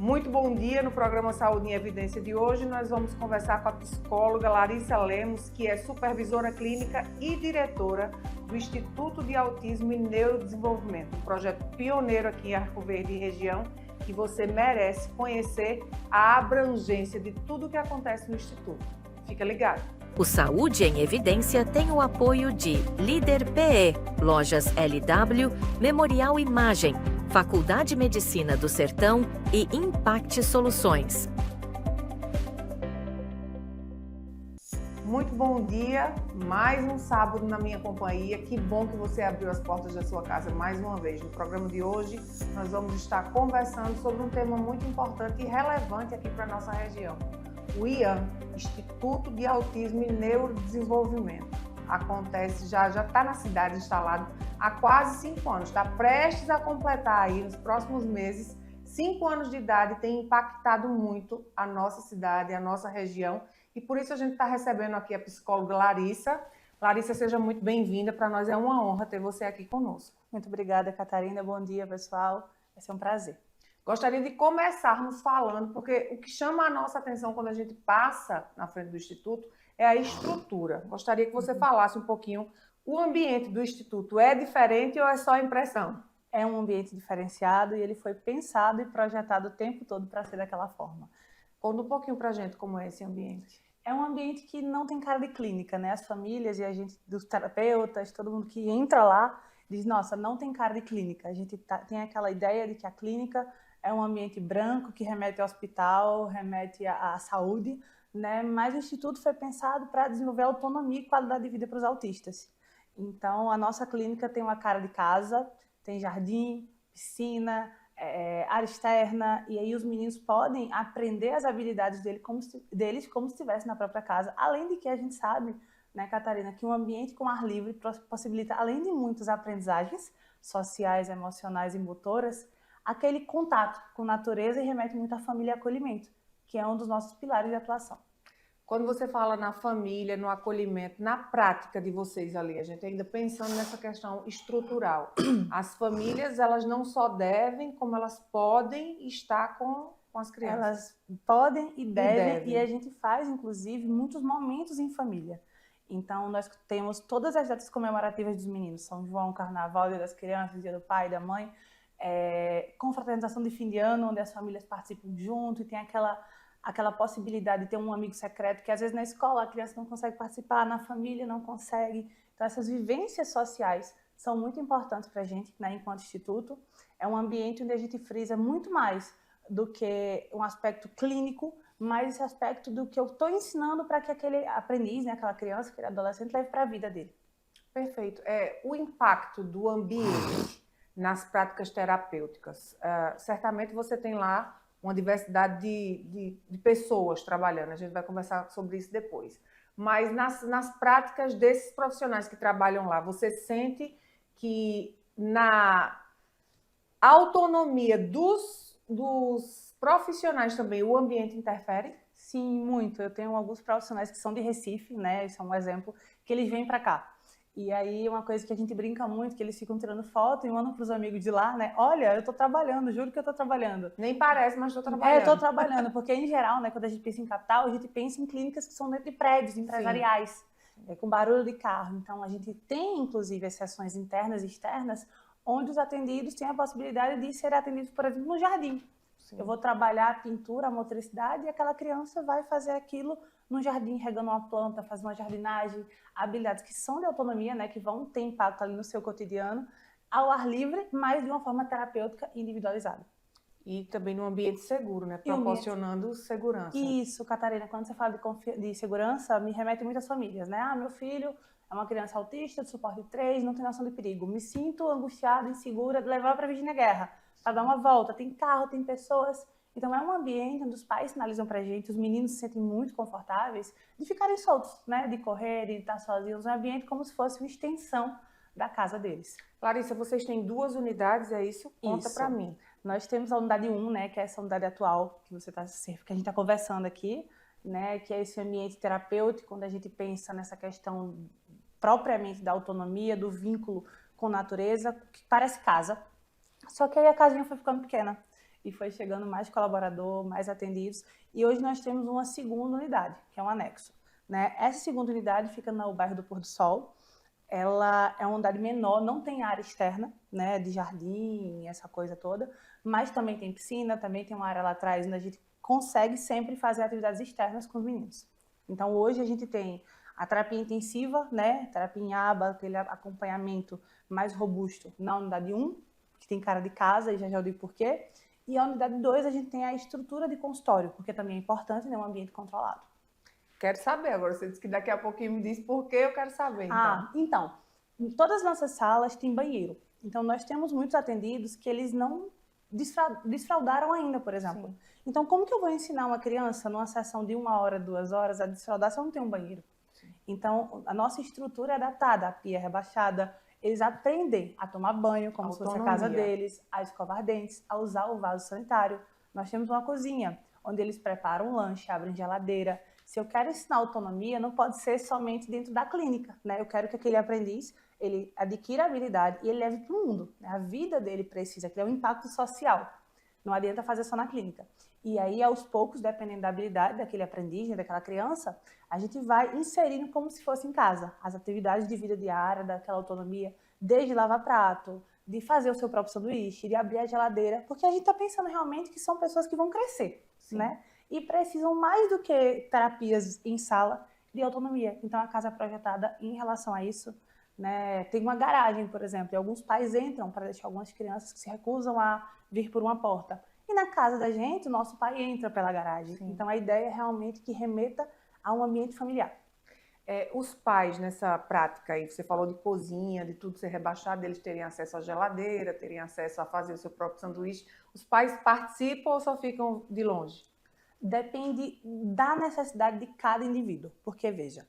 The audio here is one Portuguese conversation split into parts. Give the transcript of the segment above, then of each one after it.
Muito bom dia. No programa Saúde em Evidência de hoje, nós vamos conversar com a psicóloga Larissa Lemos, que é supervisora clínica e diretora do Instituto de Autismo e Neurodesenvolvimento, um projeto pioneiro aqui em Arco Verde e região, que você merece conhecer a abrangência de tudo o que acontece no Instituto. Fica ligado. O Saúde em Evidência tem o apoio de Líder PE, Lojas LW, Memorial Imagem, Faculdade de Medicina do Sertão e Impact Soluções. Muito bom dia, mais um sábado na minha companhia. Que bom que você abriu as portas da sua casa mais uma vez. No programa de hoje, nós vamos estar conversando sobre um tema muito importante e relevante aqui para a nossa região. O IAN, Instituto de Autismo e Neurodesenvolvimento. Acontece, já está na cidade instalado há quase 5 anos, está prestes a completar aí nos próximos meses. 5 anos de idade, tem impactado muito a nossa cidade, a nossa região, e por isso a gente está recebendo aqui a psicóloga Larissa. Larissa, seja muito bem-vinda, para nós é uma honra ter você aqui conosco. Muito obrigada, Catarina, bom dia pessoal, vai ser um prazer. Gostaria de começarmos falando, porque o que chama a nossa atenção quando a gente passa na frente do Instituto é a estrutura. Gostaria que você falasse um pouquinho, o ambiente do Instituto é diferente ou é só impressão? É um ambiente diferenciado e ele foi pensado e projetado o tempo todo para ser daquela forma. Conta um pouquinho para a gente como é esse ambiente. É um ambiente que não tem cara de clínica, né? As famílias e a gente, dos terapeutas, todo mundo que entra lá, diz, nossa, não tem cara de clínica. A gente tem aquela ideia de que a clínica é um ambiente branco que remete ao hospital, remete à saúde, né? Mas o Instituto foi pensado para desenvolver autonomia e qualidade de vida para os autistas. Então, a nossa clínica tem uma cara de casa, tem jardim, piscina, área externa, e aí os meninos podem aprender as habilidades deles como se estivessem na própria casa. Além de que a gente sabe, né, Catarina, que um ambiente com ar livre possibilita, além de muitas aprendizagens sociais, emocionais e motoras, aquele contato com a natureza e remete muito à família e acolhimento, que é um dos nossos pilares de atuação. Quando você fala na família, no acolhimento, na prática de vocês ali, a gente ainda pensando nessa questão estrutural, as famílias, elas não só devem, como elas podem estar com as crianças. Elas podem e devem, e a gente faz, inclusive, muitos momentos em família. Então, nós temos todas as datas comemorativas dos meninos, São João, Carnaval, Dia das Crianças, Dia do Pai e da Mãe, confraternização de fim de ano, onde as famílias participam junto e tem aquela possibilidade de ter um amigo secreto que às vezes na escola a criança não consegue participar, na família não consegue. Então essas vivências sociais são muito importantes para a gente, né, enquanto instituto. É um ambiente onde a gente frisa muito mais do que um aspecto clínico, mas esse aspecto do que eu estou ensinando para que aquele aprendiz, né, aquela criança, aquele adolescente leve para a vida dele. Perfeito. O impacto do ambiente nas práticas terapêuticas. Certamente você tem lá uma diversidade de pessoas trabalhando, a gente vai conversar sobre isso depois. Mas nas práticas desses profissionais que trabalham lá, você sente que na autonomia dos profissionais também o ambiente interfere? Sim, muito. Eu tenho alguns profissionais que são de Recife, né, isso é um exemplo, que eles vêm para cá. E aí, uma coisa que a gente brinca muito, que eles ficam tirando foto e mandam para os amigos de lá, né? Olha, eu tô trabalhando, juro que eu tô trabalhando. Nem parece, mas tô trabalhando. Eu tô trabalhando, porque em geral, né, quando a gente pensa em capital, a gente pensa em clínicas que são dentro de prédios empresariais, com barulho de carro. Então, a gente tem, inclusive, as sessões internas e externas, onde os atendidos têm a possibilidade de serem atendidos, por exemplo, no jardim. Sim. Eu vou trabalhar a pintura, a motricidade, e aquela criança vai fazer aquilo no jardim, regando uma planta, fazendo uma jardinagem, habilidades que são de autonomia, né, que vão ter impacto ali no seu cotidiano, ao ar livre, mas de uma forma terapêutica individualizada. E também num ambiente seguro, né, proporcionando segurança. Isso, Catarina, quando você fala de segurança, me remete muito às famílias, né? Meu filho é uma criança autista, de suporte 3, não tem noção de perigo. Me sinto angustiada, insegura, de levar para a Virgínia Guerra, para dar uma volta. Tem carro, tem pessoas. Então, é um ambiente onde os pais sinalizam pra gente, os meninos se sentem muito confortáveis de ficarem soltos, né? De correr, de estar sozinhos. Um ambiente como se fosse uma extensão da casa deles. Larissa, vocês têm 2 unidades, é isso? Conta pra mim. Nós temos a unidade 1, né? Que é essa unidade atual que que a gente está conversando aqui, né? Que é esse ambiente terapêutico, onde a gente pensa nessa questão propriamente da autonomia, do vínculo com a natureza, que parece casa. Só que aí a casinha foi ficando pequena. e foi chegando mais colaborador, mais atendidos. E hoje nós temos uma segunda unidade, que é um anexo, né? Essa segunda unidade fica no bairro do Pôr do Sol. Ela é uma unidade menor, não tem área externa, né, de jardim, essa coisa toda, mas também tem piscina, também tem uma área lá atrás onde a gente consegue sempre fazer atividades externas com os meninos. Então, hoje a gente tem a terapia intensiva, né, terapia em aba, aquele acompanhamento mais robusto na unidade 1, que tem cara de casa, e já eu digo por quê. E a unidade 2, a gente tem a estrutura de consultório, porque também é importante, né, um ambiente controlado. Quero saber agora. Você disse que daqui a pouquinho me diz por quê, eu quero saber. Então, em todas as nossas salas tem banheiro. Então, nós temos muitos atendidos que eles não desfraldaram ainda, por exemplo. Sim. Então, como que eu vou ensinar uma criança numa sessão de 1 hora, 2 horas a desfraldar se eu não tenho um banheiro? Sim. Então, a nossa estrutura é adaptada, a pia é rebaixada, eles aprendem a tomar banho, como se fosse a casa deles, a escovar dentes, a usar o vaso sanitário. Nós temos uma cozinha, onde eles preparam um lanche, abrem geladeira. Se eu quero ensinar autonomia, não pode ser somente dentro da clínica, né? Eu quero que aquele aprendiz, ele adquira habilidade e ele leve para o mundo, né? A vida dele precisa criar um impacto social. Não adianta fazer só na clínica. E aí, aos poucos, dependendo da habilidade daquele aprendiz, daquela criança, a gente vai inserindo como se fosse em casa. As atividades de vida diária, daquela autonomia, desde lavar prato, de fazer o seu próprio sanduíche, de abrir a geladeira, porque a gente está pensando realmente que são pessoas que vão crescer, né? E precisam mais do que terapias em sala de autonomia. Então, a casa é projetada em relação a isso, né? Tem uma garagem, por exemplo, e alguns pais entram para deixar algumas crianças que se recusam a vir por uma porta. E na casa da gente, o nosso pai entra pela garagem. Sim. Então, a ideia é realmente que remeta a um ambiente familiar. Os pais nessa prática aí, você falou de cozinha, de tudo ser rebaixado, eles terem acesso à geladeira, terem acesso a fazer o seu próprio sanduíche. Os pais participam ou só ficam de longe? Depende da necessidade de cada indivíduo, porque veja,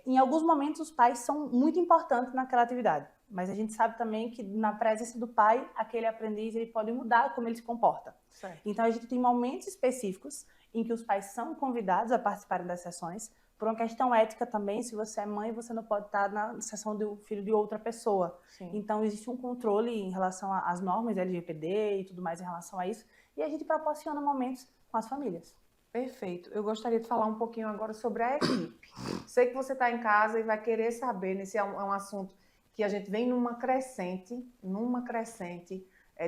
em alguns momentos os pais são muito importantes naquela atividade, mas a gente sabe também que na presença do pai, aquele aprendiz ele pode mudar como ele se comporta. Certo. Então a gente tem momentos específicos em que os pais são convidados a participarem das sessões, por uma questão ética também, se você é mãe, você não pode estar na sessão do filho de outra pessoa. Sim. Então existe um controle em relação às normas LGPD e tudo mais em relação a isso, e a gente proporciona momentos com as famílias. Perfeito. Eu gostaria de falar um pouquinho agora sobre a equipe. Sei que você está em casa e vai querer saber, esse é um assunto que a gente vem numa crescente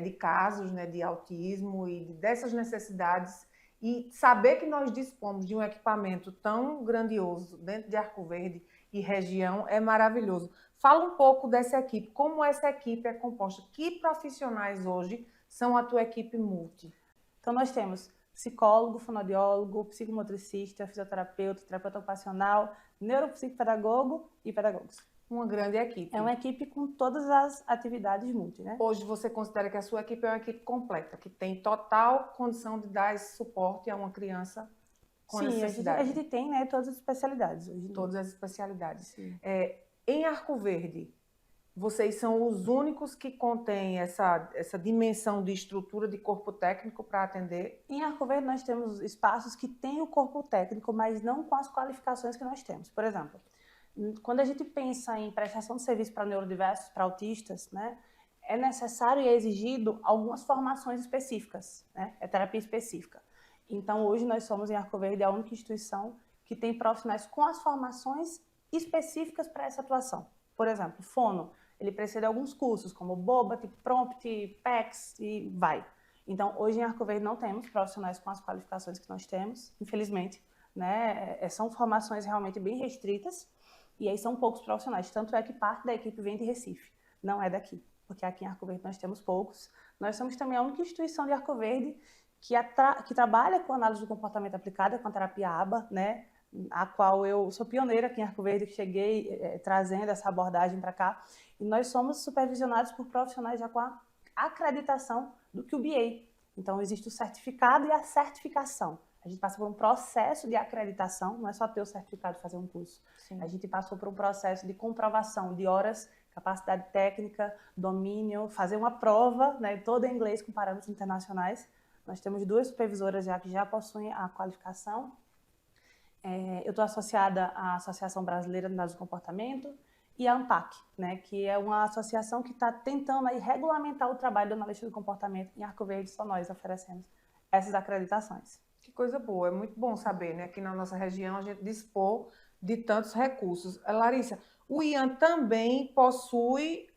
de casos, né, de autismo e dessas necessidades, e saber que nós dispomos de um equipamento tão grandioso dentro de Arco Verde e região é maravilhoso. Fala um pouco dessa equipe, como essa equipe é composta, que profissionais hoje são a tua equipe multi? Então nós temos psicólogo, fonoaudiólogo, psicomotricista, fisioterapeuta, terapeuta ocupacional, neuropsicopedagogo e pedagogos. Uma grande equipe. É uma equipe com todas as atividades multi, né? Hoje você considera que a sua equipe é uma equipe completa, que tem total condição de dar esse suporte a uma criança com necessidade? Sim, a gente tem, né, todas as especialidades. Hoje todas as especialidades. Em Arco Verde, vocês são os únicos que contêm essa dimensão de estrutura de corpo técnico para atender? Em Arco Verde nós temos espaços que têm o corpo técnico, mas não com as qualificações que nós temos. Por exemplo, quando a gente pensa em prestação de serviço para neurodiversos, para autistas, né, é necessário e é exigido algumas formações específicas, né, é terapia específica. Então, hoje nós somos em Arco Verde a única instituição que tem profissionais com as formações específicas para essa atuação. Por exemplo, fono, ele precisa de alguns cursos, como BOBA, Prompt, PECS e vai. Então, hoje em Arco Verde não temos profissionais com as qualificações que nós temos, infelizmente, né? São formações realmente bem restritas e aí são poucos profissionais. Tanto é que parte da equipe vem de Recife, não é daqui, porque aqui em Arco Verde nós temos poucos. Nós somos também a única instituição de Arco Verde que trabalha com análise do comportamento aplicada, com a terapia ABA, né? A qual eu sou pioneira aqui em Arco Verde, que cheguei trazendo essa abordagem para cá. E nós somos supervisionados por profissionais já com a acreditação do QBA. Então, existe o certificado e a certificação. A gente passa por um processo de acreditação, não é só ter o certificado e fazer um curso. Sim. A gente passou por um processo de comprovação de horas, capacidade técnica, domínio, fazer uma prova, né, toda em inglês com parâmetros internacionais. Nós temos 2 supervisoras já que já possuem a qualificação. Eu estou associada à Associação Brasileira de Análise do Comportamento e a ANPAC, né, que é uma associação que está tentando aí regulamentar o trabalho do analista do comportamento em Arco Verde. Só nós oferecemos essas acreditações. Que coisa boa, é muito bom saber, né? Aqui na nossa região a gente dispor de tantos recursos. Larissa, o IAN também possui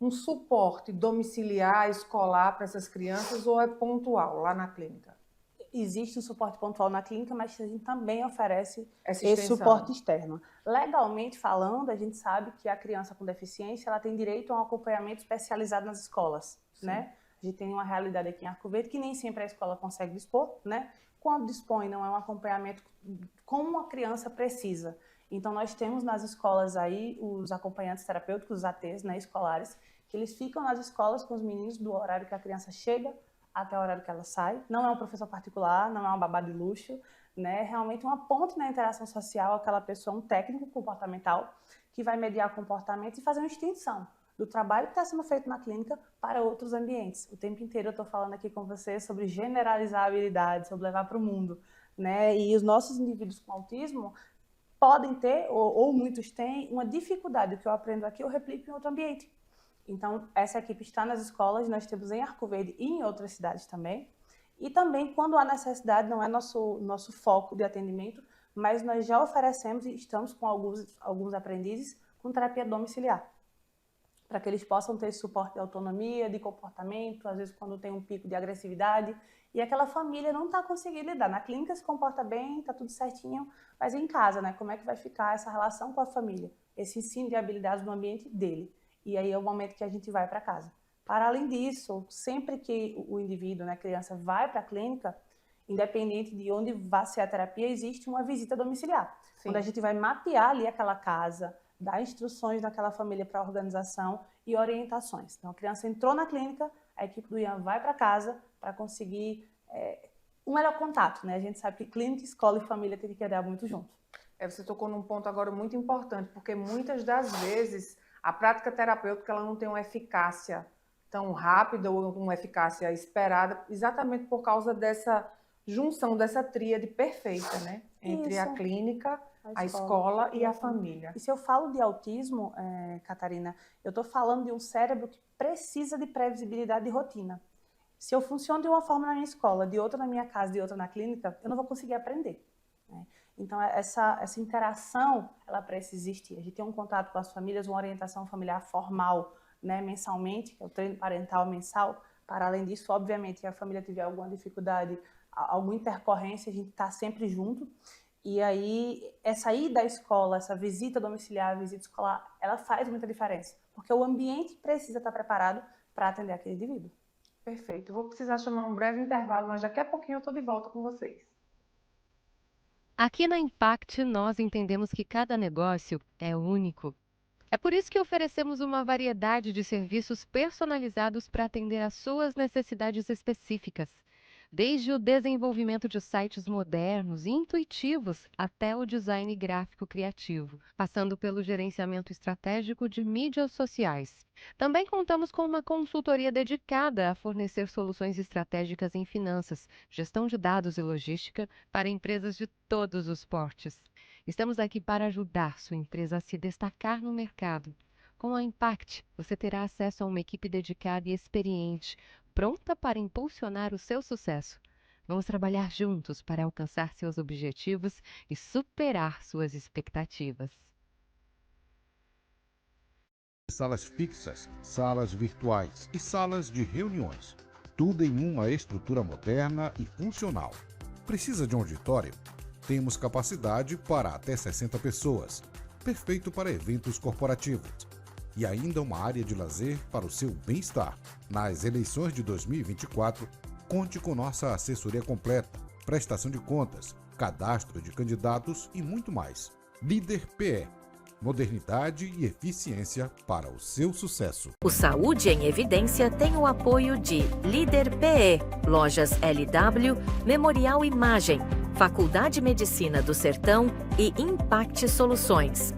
um suporte domiciliar, escolar para essas crianças ou é pontual lá na clínica? Existe um suporte pontual na clínica, mas a gente também oferece Essa esse extensão. suporte externo. Legalmente falando, a gente sabe que a criança com deficiência ela tem direito a um acompanhamento especializado nas escolas, né? A gente tem uma realidade aqui em Arco Verde que nem sempre a escola consegue dispor, né? Quando dispõe, não é um acompanhamento como a criança precisa. Então, nós temos nas escolas aí os acompanhantes terapêuticos, os ATs, né, escolares, que eles ficam nas escolas com os meninos do horário que a criança chega até o horário que ela sai. Não é um professor particular, não é uma babá de luxo, né? É realmente uma ponte na interação social, aquela pessoa, um técnico comportamental que vai mediar comportamento e fazer uma extensão do trabalho que está sendo feito na clínica para outros ambientes. O tempo inteiro eu estou falando aqui com você sobre generalizar a habilidade, sobre levar para o mundo, né? E os nossos indivíduos com autismo podem ter, ou muitos têm, uma dificuldade. O que eu aprendo aqui eu replico em outro ambiente. Então, essa equipe está nas escolas, nós temos em Arco Verde e em outras cidades também. E também, quando há necessidade, não é nosso foco de atendimento, mas nós já oferecemos e estamos com alguns aprendizes com terapia domiciliar, para que eles possam ter suporte de autonomia, de comportamento, às vezes quando tem um pico de agressividade, e aquela família não está conseguindo lidar. Na clínica se comporta bem, está tudo certinho, mas em casa, né? Como é que vai ficar essa relação com a família? Esse ensino de habilidades no ambiente dele. E aí é o momento que a gente vai para casa. Para além disso, sempre que o indivíduo, né, a criança, vai para a clínica, independente de onde vá ser a terapia, existe uma visita domiciliar. Sim. Onde a gente vai mapear ali aquela casa, dar instruções naquela família para a organização e orientações. Então, a criança entrou na clínica, a equipe do IAN vai para casa para conseguir um melhor contato, né? A gente sabe que clínica, escola e família tem que andar muito junto. Você tocou num ponto agora muito importante, porque muitas das vezes a prática terapêutica ela não tem uma eficácia tão rápida ou uma eficácia esperada, exatamente por causa dessa junção, dessa tríade perfeita, né? Entre a clínica, a escola e a família. E se eu falo de autismo, Catarina, eu estou falando de um cérebro que precisa de previsibilidade de rotina. Se eu funciono de uma forma na minha escola, de outra na minha casa, de outra na clínica, eu não vou conseguir aprender, né? Então, essa interação, ela precisa existir. A gente tem um contato com as famílias, uma orientação familiar formal, né, mensalmente, que é o treino parental mensal. Para além disso, obviamente, se a família tiver alguma dificuldade, alguma intercorrência, a gente está sempre junto. E aí, essa ida à escola, essa visita domiciliar, visita escolar, ela faz muita diferença. Porque o ambiente precisa estar preparado para atender aquele indivíduo. Perfeito. Vou precisar chamar um breve intervalo, mas daqui a pouquinho eu estou de volta com vocês. Aqui na Impact, nós entendemos que cada negócio é único. É por isso que oferecemos uma variedade de serviços personalizados para atender às suas necessidades específicas. Desde o desenvolvimento de sites modernos e intuitivos até o design gráfico criativo, passando pelo gerenciamento estratégico de mídias sociais. Também contamos com uma consultoria dedicada a fornecer soluções estratégicas em finanças, gestão de dados e logística para empresas de todos os portes. Estamos aqui para ajudar sua empresa a se destacar no mercado. Com a Impact, você terá acesso a uma equipe dedicada e experiente, pronta para impulsionar o seu sucesso. Vamos trabalhar juntos para alcançar seus objetivos e superar suas expectativas. Salas fixas, salas virtuais e salas de reuniões. Tudo em uma estrutura moderna e funcional. Precisa de um auditório? Temos capacidade para até 60 pessoas. Perfeito para eventos corporativos. E ainda uma área de lazer para o seu bem-estar. Nas eleições de 2024, conte com nossa assessoria completa, prestação de contas, cadastro de candidatos e muito mais. Líder PE. Modernidade e eficiência para o seu sucesso. O Saúde em Evidência tem o apoio de Líder PE, Lojas LW, Memorial Imagem, Faculdade de Medicina do Sertão e Impact Soluções.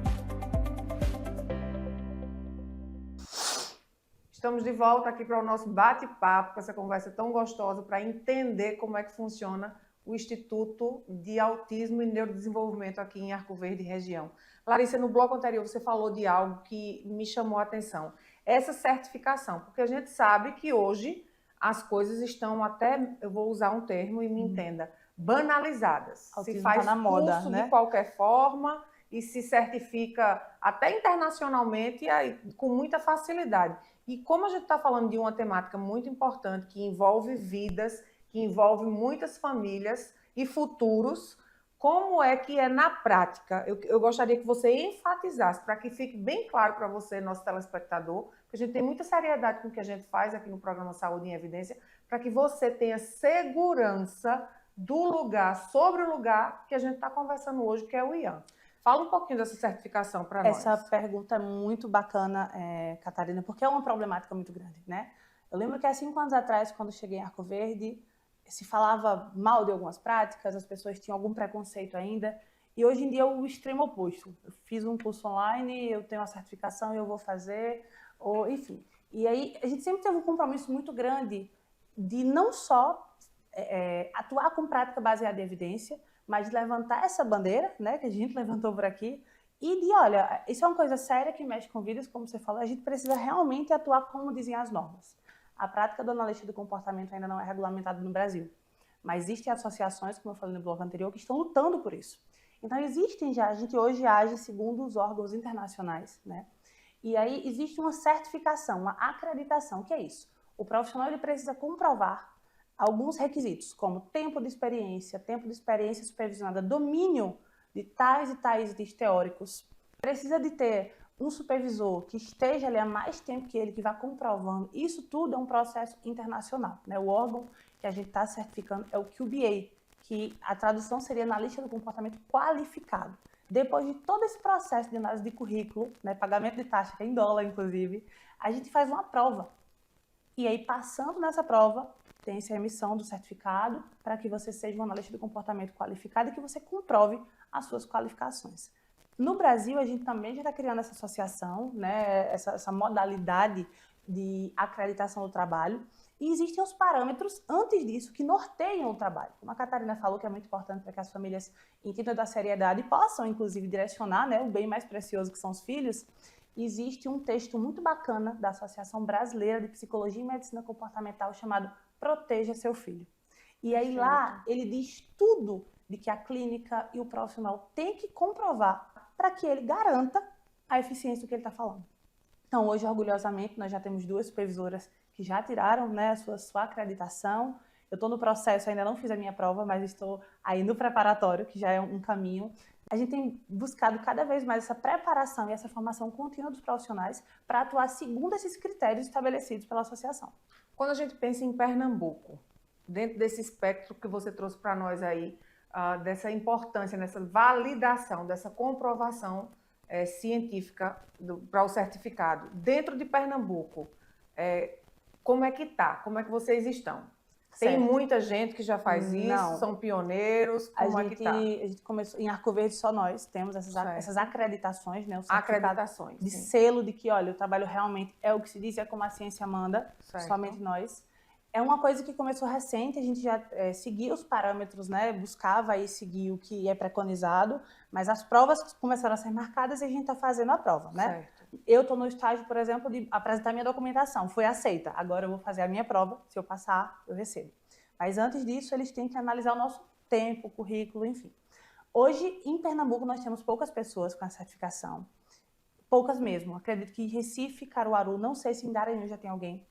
Estamos de volta aqui para o nosso bate-papo, com essa conversa tão gostosa, para entender como é que funciona o Instituto de Autismo e Neurodesenvolvimento aqui em Arco Verde região. Larissa, no bloco anterior você falou de algo que me chamou a atenção. Essa certificação, porque a gente sabe que hoje as coisas estão até, eu vou usar um termo e me entenda, banalizadas. Autismo Se faz tá na moda, curso né? de qualquer forma e se certifica até internacionalmente e aí, com muita facilidade. E como a gente está falando de uma temática muito importante que envolve vidas, que envolve muitas famílias e futuros, como é que é na prática? Eu gostaria que você enfatizasse, para que fique bem claro para você, nosso telespectador, que a gente tem muita seriedade com o que a gente faz aqui no programa Saúde em Evidência, para que você tenha segurança do lugar, sobre o lugar que a gente está conversando hoje, que é o IAN. Fala um pouquinho dessa certificação para nós. Essa pergunta é muito bacana, Catarina, porque é uma problemática muito grande, né? Eu lembro que há 5 anos atrás, quando cheguei em Arco Verde, se falava mal de algumas práticas, as pessoas tinham algum preconceito ainda, e hoje em dia é o extremo oposto. Eu fiz um curso online, eu tenho uma certificação e eu vou fazer, ou enfim. E aí a gente sempre teve um compromisso muito grande de não só atuar com prática baseada em evidência, mas de levantar essa bandeira, né, que a gente levantou por aqui, e de, olha, isso é uma coisa séria que mexe com vidas, como você falou, a gente precisa realmente atuar como dizem as normas. A prática do analista do comportamento ainda não é regulamentada no Brasil, mas existem associações, como eu falei no bloco anterior, que estão lutando por isso. Então existem já, a gente hoje age segundo os órgãos internacionais, né? E aí existe uma certificação, uma acreditação, que é isso. O profissional ele precisa comprovar alguns requisitos, como tempo de experiência supervisionada, domínio de tais e tais itens teóricos. Precisa de ter um supervisor que esteja ali há mais tempo que ele, que vá comprovando. Isso tudo é um processo internacional, né? O órgão que a gente está certificando é o QBA, que a tradução seria analista do comportamento qualificado. Depois de todo esse processo de análise de currículo, né, pagamento de taxa, que é em dólar, inclusive, a gente faz uma prova. E aí, passando nessa prova, tem-se a emissão do certificado para que você seja um analista do comportamento qualificado e que você comprove as suas qualificações. No Brasil, a gente também já está criando essa associação, né, essa modalidade de acreditação do trabalho. E existem os parâmetros, antes disso, que norteiam o trabalho. Como a Catarina falou, que é muito importante para que as famílias entendam da seriedade e possam, inclusive, direcionar, né, o bem mais precioso que são os filhos. Existe um texto muito bacana da Associação Brasileira de Psicologia e Medicina Comportamental chamado Proteja Seu Filho. E aí lá ele diz tudo de que a clínica e o profissional têm que comprovar para que ele garanta a eficiência do que ele está falando. Então hoje, orgulhosamente, nós já temos 2 supervisoras que já tiraram, né, a sua acreditação. Eu estou no processo, ainda não fiz a minha prova, mas estou aí no preparatório, que já é um caminho. A gente tem buscado cada vez mais essa preparação e essa formação contínua dos profissionais para atuar segundo esses critérios estabelecidos pela associação. Quando a gente pensa em Pernambuco, dentro desse espectro que você trouxe para nós aí, dessa importância, dessa validação, dessa comprovação científica para o certificado, dentro de Pernambuco, como é que está? Como é que vocês estão? Tem muita gente que já faz isso? Não. São pioneiros? Como é que tá? A gente começou em Arco Verde, só nós temos essas acreditações, né? O certificado Acreditações. de Sim. selo de que, olha, o trabalho realmente é o que se diz, é como a ciência manda, Certo. somente nós. É uma coisa que começou recente, a gente já seguia os parâmetros, né? Buscava aí seguir o que é preconizado, mas as provas começaram a ser marcadas e a gente está fazendo a prova, né? Certo. Eu estou no estágio, por exemplo, de apresentar minha documentação, foi aceita. Agora eu vou fazer a minha prova, se eu passar, eu recebo. Mas antes disso, eles têm que analisar o nosso tempo, currículo, enfim. Hoje, em Pernambuco, nós temos poucas pessoas com a certificação. Poucas mesmo. Acredito que em Recife, Caruaru, não sei se em Garanhuns já tem alguém.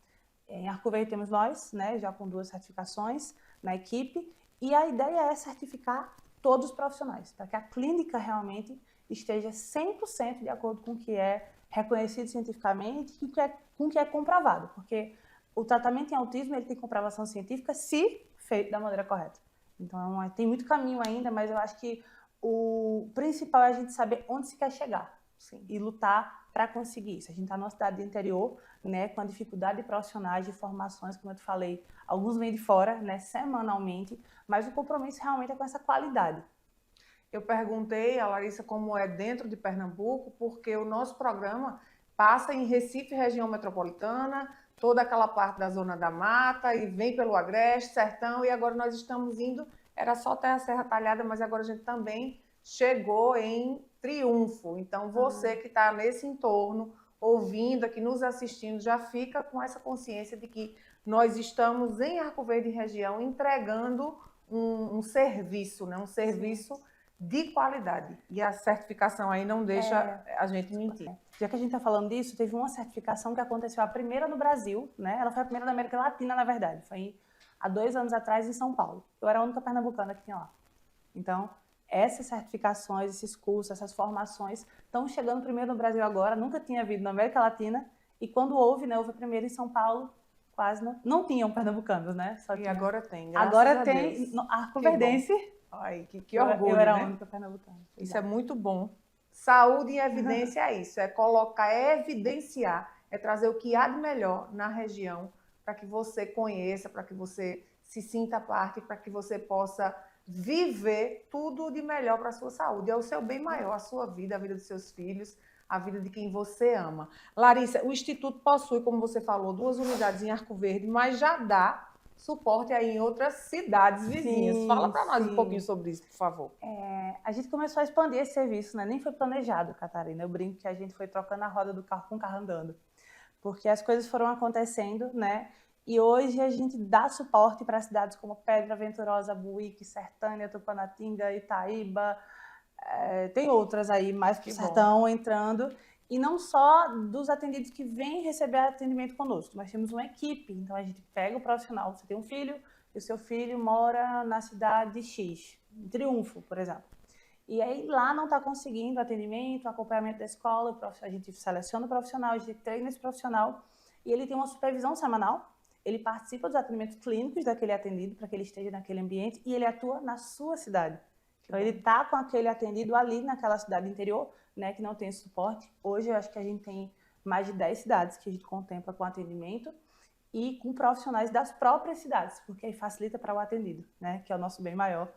Em Arco Verde temos nós, né, já com 2 certificações na equipe. E a ideia é certificar todos os profissionais, para que a clínica realmente esteja 100% de acordo com o que é reconhecido cientificamente e com o que é comprovado. Porque o tratamento em autismo ele tem comprovação científica se feito da maneira correta. Então, tem muito caminho ainda, mas eu acho que o principal é a gente saber onde se quer chegar. Sim. E lutar para conseguir isso. A gente está numa cidade do interior, né, com a dificuldade de profissionais, de formações, como eu te falei, alguns vêm de fora, né, semanalmente, mas o compromisso realmente é com essa qualidade. Eu perguntei a Larissa como é dentro de Pernambuco, porque o nosso programa passa em Recife, região metropolitana, toda aquela parte da Zona da Mata, e vem pelo Agreste, Sertão, e agora nós estamos indo, era só até a Serra Talhada, mas agora a gente também chegou em triunfo. Então, você que está nesse entorno, ouvindo aqui, nos assistindo, já fica com essa consciência de que nós estamos em Arco Verde região entregando um serviço, né? Um serviço de qualidade. E a certificação aí não deixa a gente mentir. Já que a gente está falando disso, teve uma certificação que aconteceu, a primeira no Brasil, né? Ela foi a primeira da América Latina, na verdade. Foi há 2 anos atrás em São Paulo. Eu era a única pernambucana que tinha lá. Então, essas certificações, esses cursos, essas formações estão chegando primeiro no Brasil agora, nunca tinha havido na América Latina. E quando houve, né, houve primeiro em São Paulo, quase não tinham pernambucanos, né? Só e agora tem, agora tem, Arco-Verdense. Ai, que orgulho, eu era né? a única pernambucana. Isso é muito bom. Saúde em evidência é isso, é colocar, é evidenciar, é trazer o que há de melhor na região para que você conheça, para que você se sinta parte, para que você possa viver tudo de melhor para a sua saúde. É o seu bem maior, a sua vida, a vida dos seus filhos, a vida de quem você ama. Larissa, o Instituto possui, como você falou, 2 unidades em Arco Verde, mas já dá suporte aí em outras cidades vizinhas. Sim, fala para nós um pouquinho sobre isso, por favor. A gente começou a expandir esse serviço, né? Nem foi planejado, Catarina. Eu brinco que a gente foi trocando a roda do carro com o carro andando. Porque as coisas foram acontecendo, né? E hoje a gente dá suporte para cidades como Pedra Venturosa, Buíque, Sertânia, Tupanatinga, Itaíba, tem outras aí mais para o sertão entrando. E não só dos atendidos que vêm receber atendimento conosco, nós temos uma equipe. Então a gente pega o profissional, você tem um filho, e o seu filho mora na cidade X, em Triunfo, por exemplo. E aí lá não está conseguindo atendimento, acompanhamento da escola, a gente seleciona o profissional, a gente treina esse profissional, e ele tem uma supervisão semanal. Ele participa dos atendimentos clínicos daquele atendido, para que ele esteja naquele ambiente, e ele atua na sua cidade. Então, ele está com aquele atendido ali naquela cidade interior, né, que não tem esse suporte. Hoje, eu acho que a gente tem mais de 10 cidades que a gente contempla com atendimento e com profissionais das próprias cidades, porque aí facilita para o atendido, né, que é o nosso bem maior,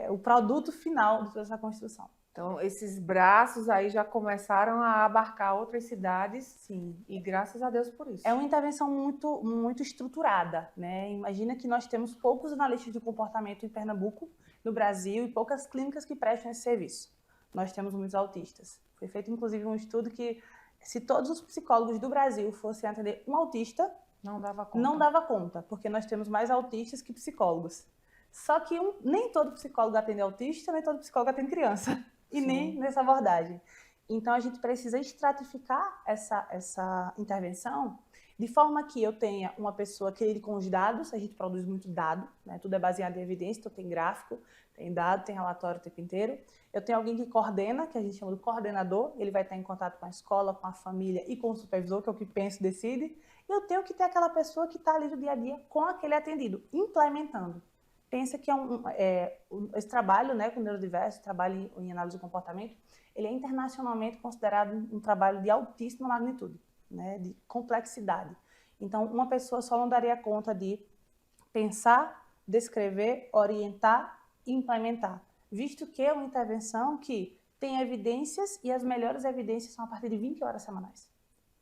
o produto final de toda essa construção. Então, esses braços aí já começaram a abarcar outras cidades. Sim. E graças a Deus por isso. É uma intervenção muito, muito estruturada, né? Imagina que nós temos poucos analistas de comportamento em Pernambuco, no Brasil, e poucas clínicas que prestam esse serviço. Nós temos muitos autistas. Foi feito, inclusive, um estudo que, se todos os psicólogos do Brasil fossem atender um autista, não dava conta. Não dava conta, porque nós temos mais autistas que psicólogos. Só que nem todo psicólogo atende autista, nem todo psicólogo atende criança. E Sim. nem nessa abordagem. Então, a gente precisa estratificar essa intervenção de forma que eu tenha uma pessoa que lide com os dados, a gente produz muito dado, né? Tudo é baseado em evidência, então tem gráfico, tem dado, tem relatório o tempo inteiro. Eu tenho alguém que coordena, que a gente chama de coordenador, ele vai estar em contato com a escola, com a família e com o supervisor, que é o que pensa e decide. E eu tenho que ter aquela pessoa que está ali no dia a dia com aquele atendido, implementando. Pensa que esse trabalho, né, com neurodiverso, trabalho em análise do comportamento, ele é internacionalmente considerado um trabalho de altíssima magnitude, né, de complexidade. Então, uma pessoa só não daria conta de pensar, descrever, orientar e implementar, visto que é uma intervenção que tem evidências e as melhores evidências são a partir de 20 horas semanais.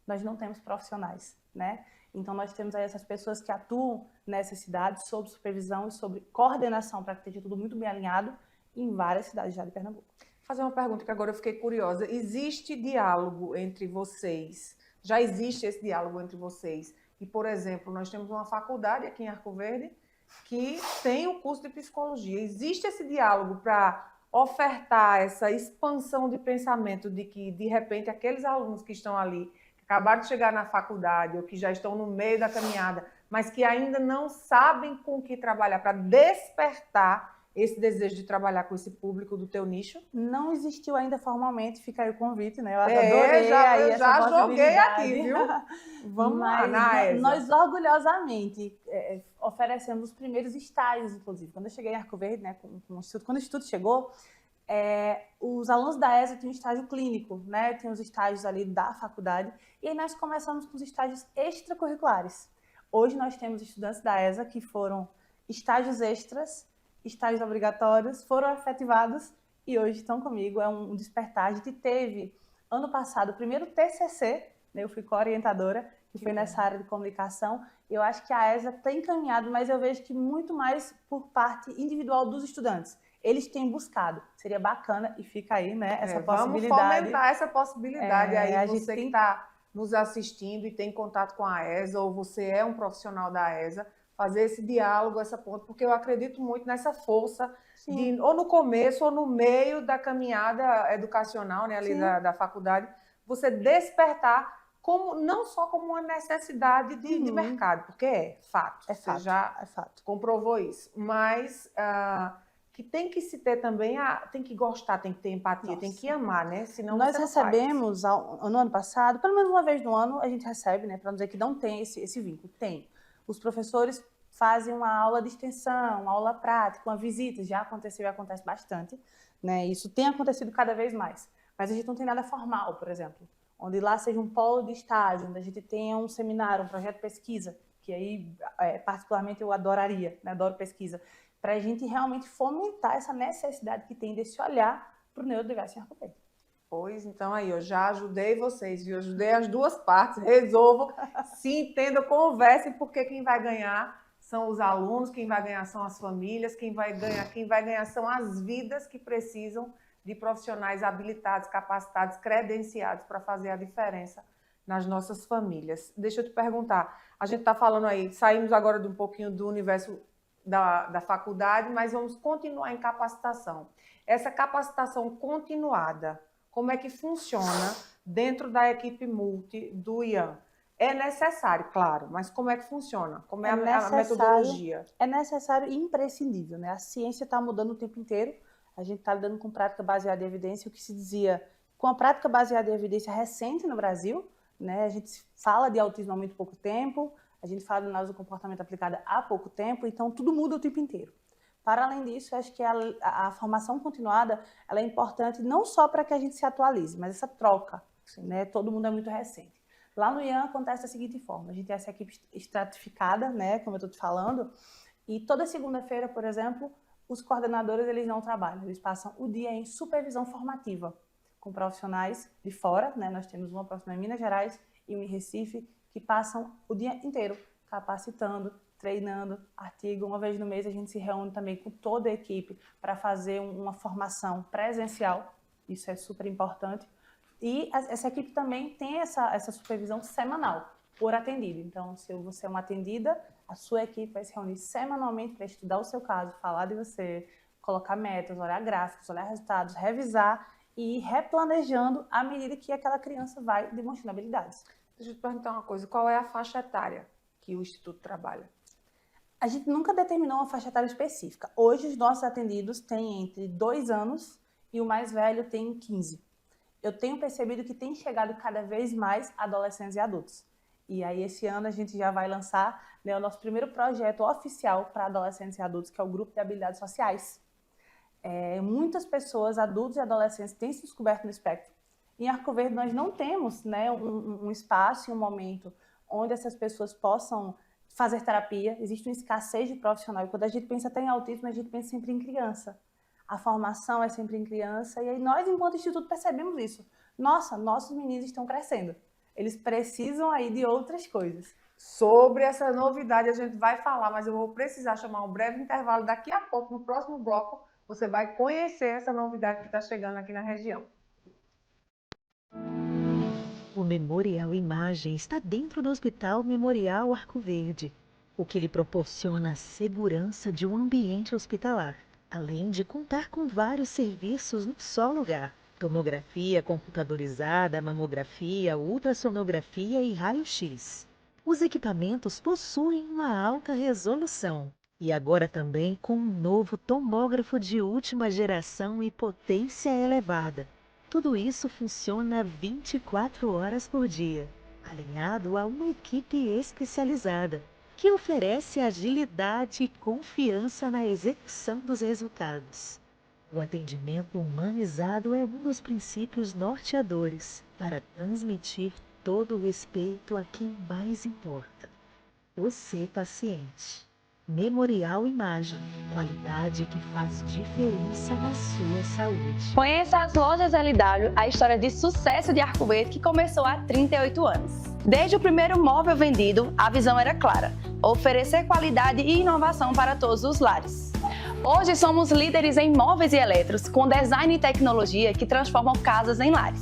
Nós não temos profissionais, né? Então, nós temos aí essas pessoas que atuam nessas cidades sob supervisão e sob coordenação para que esteja tudo muito bem alinhado em várias cidades já de Pernambuco. Vou fazer uma pergunta que agora eu fiquei curiosa. Existe diálogo entre vocês? Já existe esse diálogo entre vocês? E, por exemplo, nós temos uma faculdade aqui em Arco Verde que tem o curso de psicologia. Existe esse diálogo para ofertar essa expansão de pensamento de que, de repente, aqueles alunos que estão ali acabaram de chegar na faculdade ou que já estão no meio da caminhada, mas que ainda não sabem com o que trabalhar, para despertar esse desejo de trabalhar com esse público do teu nicho? Não existiu ainda formalmente, fica aí o convite, né? Eu adorei eu já joguei aqui, viu? Vamos lá, nós orgulhosamente oferecemos os primeiros estágios, inclusive. Quando eu cheguei em Arco Verde, né, com o Instituto, quando o Instituto chegou, os alunos da ESA tinham estágio clínico, né? Tinham os estágios ali da faculdade, e aí nós começamos com os estágios extracurriculares. Hoje nós temos estudantes da ESA que foram estágios extras, estágios obrigatórios, foram efetivados e hoje estão comigo. É um despertar. A gente teve, ano passado, o primeiro TCC, né? Eu fui co-orientadora, que foi nessa área de comunicação. Eu acho que a ESA tem caminhado, mas eu vejo que muito mais por parte individual dos estudantes. Eles têm buscado seria bacana e fica aí, né, essa Vamos possibilidade. fomentar essa possibilidade aí, a você gente que está nos assistindo e tem contato com a ESA, ou você é um profissional da ESA, fazer esse diálogo, essa ponte, porque eu acredito muito nessa força, ou no começo ou no meio da caminhada educacional, né, ali da faculdade, você despertar não só como uma necessidade de mercado, porque é fato, você já comprovou isso, mas que tem que se ter também, tem que gostar, tem que ter empatia, tem que amar, né? Senão nós você não recebemos, no ano passado, pelo menos uma vez no ano, a gente recebe, né, para não dizer que não tem esse vínculo. Tem. Os professores fazem uma aula de extensão, uma aula prática, uma visita, já aconteceu e acontece bastante, né? Isso tem acontecido cada vez mais. Mas a gente não tem nada formal, por exemplo, onde lá seja um polo de estágio, onde a gente tenha um seminário, um projeto de pesquisa, que aí, particularmente, eu adoraria, né? Adoro pesquisa, para a gente realmente fomentar essa necessidade que tem desse olhar para o neurodiverso em Arco Verde. Pois, então aí, eu já ajudei vocês, viu? Eu ajudei as duas partes, resolvam, se entendam, conversem, porque quem vai ganhar são os alunos, quem vai ganhar são as famílias, quem vai ganhar são as vidas que precisam de profissionais habilitados, capacitados, credenciados para fazer a diferença nas nossas famílias. Deixa eu te perguntar, a gente está falando aí, saímos agora de um pouquinho do universo da faculdade, mas vamos continuar em capacitação. Essa capacitação continuada, como é que funciona dentro da equipe multi do IAN? É necessário, claro, mas como é que funciona? Como é a metodologia? É necessário e imprescindível, né? A ciência está mudando o tempo inteiro, a gente está lidando com prática baseada em evidência, o que se dizia com a prática baseada em evidência recente no Brasil, né? A gente fala de autismo há muito pouco tempo, a gente fala de análise do comportamento aplicada há pouco tempo, então tudo muda o tempo inteiro. Para além disso, eu acho que a formação continuada ela é importante não só para que a gente se atualize, mas essa troca, né? Todo mundo é muito recente. Lá no IAN acontece da seguinte forma, a gente tem essa equipe estratificada, né, como eu estou te falando, e toda segunda-feira, por exemplo, os coordenadores eles não trabalham, eles passam o dia em supervisão formativa com profissionais de fora, né? Nós temos uma profissional em Minas Gerais e uma em Recife, que passam o dia inteiro capacitando, treinando, artigo. Uma vez no mês a gente se reúne também com toda a equipe para fazer uma formação presencial, isso é super importante. E essa equipe também tem essa supervisão semanal, por atendido. Então, se você é uma atendida, a sua equipe vai se reunir semanalmente para estudar o seu caso, falar de você, colocar metas, olhar gráficos, olhar resultados, revisar e ir replanejando à medida que aquela criança vai demonstrando habilidades. Deixa eu te perguntar uma coisa, qual é a faixa etária que o Instituto trabalha? A gente nunca determinou uma faixa etária específica. Hoje, os nossos atendidos têm entre 2 anos e o mais velho tem 15. Eu tenho percebido que tem chegado cada vez mais adolescentes e adultos. E aí, esse ano, a gente já vai lançar, né, o nosso primeiro projeto oficial para adolescentes e adultos, que é o Grupo de Habilidades Sociais. Muitas pessoas, adultos e adolescentes, têm se descoberto no espectro. Em Arco Verde, nós não temos, né, um espaço e um momento onde essas pessoas possam fazer terapia. Existe uma escassez de profissional. E quando a gente pensa até em autismo, a gente pensa sempre em criança. A formação é sempre em criança. E aí nós, enquanto instituto, percebemos isso. Nossa, nossos meninos estão crescendo. Eles precisam aí de outras coisas. Sobre essa novidade a gente vai falar, mas eu vou precisar chamar um breve intervalo. Daqui a pouco, no próximo bloco, você vai conhecer essa novidade que está chegando aqui na região. O Memorial Imagem está dentro do Hospital Memorial Arco Verde, o que lhe proporciona a segurança de um ambiente hospitalar, além de contar com vários serviços num só lugar: tomografia computadorizada, mamografia, ultrassonografia e raio-x. Os equipamentos possuem uma alta resolução e agora também com um novo tomógrafo de última geração e potência elevada. Tudo isso funciona 24 horas por dia, alinhado a uma equipe especializada, que oferece agilidade e confiança na execução dos resultados. O atendimento humanizado é um dos princípios norteadores para transmitir todo o respeito a quem mais importa: você, paciente. Memorial Imagem, qualidade que faz diferença na sua saúde. Conheça as lojas LW, a história de sucesso de Arco Verde que começou há 38 anos. Desde o primeiro móvel vendido, a visão era clara: oferecer qualidade e inovação para todos os lares. Hoje somos líderes em móveis e eletros, com design e tecnologia que transformam casas em lares.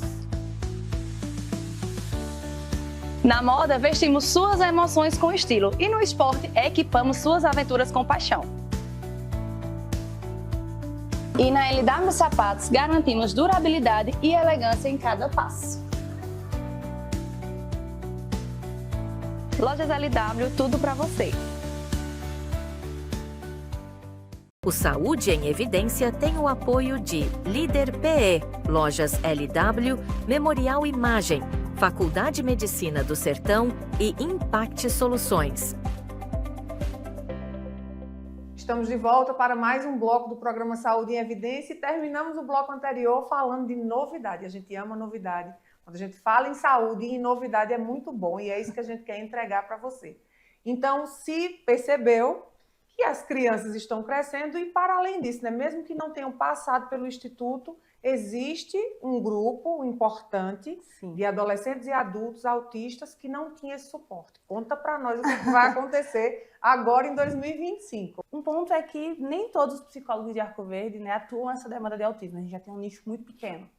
Na moda, vestimos suas emoções com estilo e no esporte, equipamos suas aventuras com paixão. E na LW Sapatos, garantimos durabilidade e elegância em cada passo. Lojas LW, tudo para você. O Saúde em Evidência tem o apoio de Líder PE, Lojas LW, Memorial Imagem, Faculdade de Medicina do Sertão e Impact Soluções. Estamos de volta para mais um bloco do programa Saúde em Evidência e terminamos o bloco anterior falando de novidade. A gente ama novidade. Quando a gente fala em saúde e em novidade é muito bom e é isso que a gente quer entregar para você. Então, se percebeu que as crianças estão crescendo e, para além disso, né, mesmo que não tenham passado pelo Instituto, existe um grupo importante Sim. de adolescentes e adultos autistas que não tinha esse suporte. Conta para nós o que vai acontecer agora em 2025. Um ponto é que nem todos os psicólogos de Arco Verde, né, atuam nessa demanda de autismo. A gente já tem um nicho muito pequeno.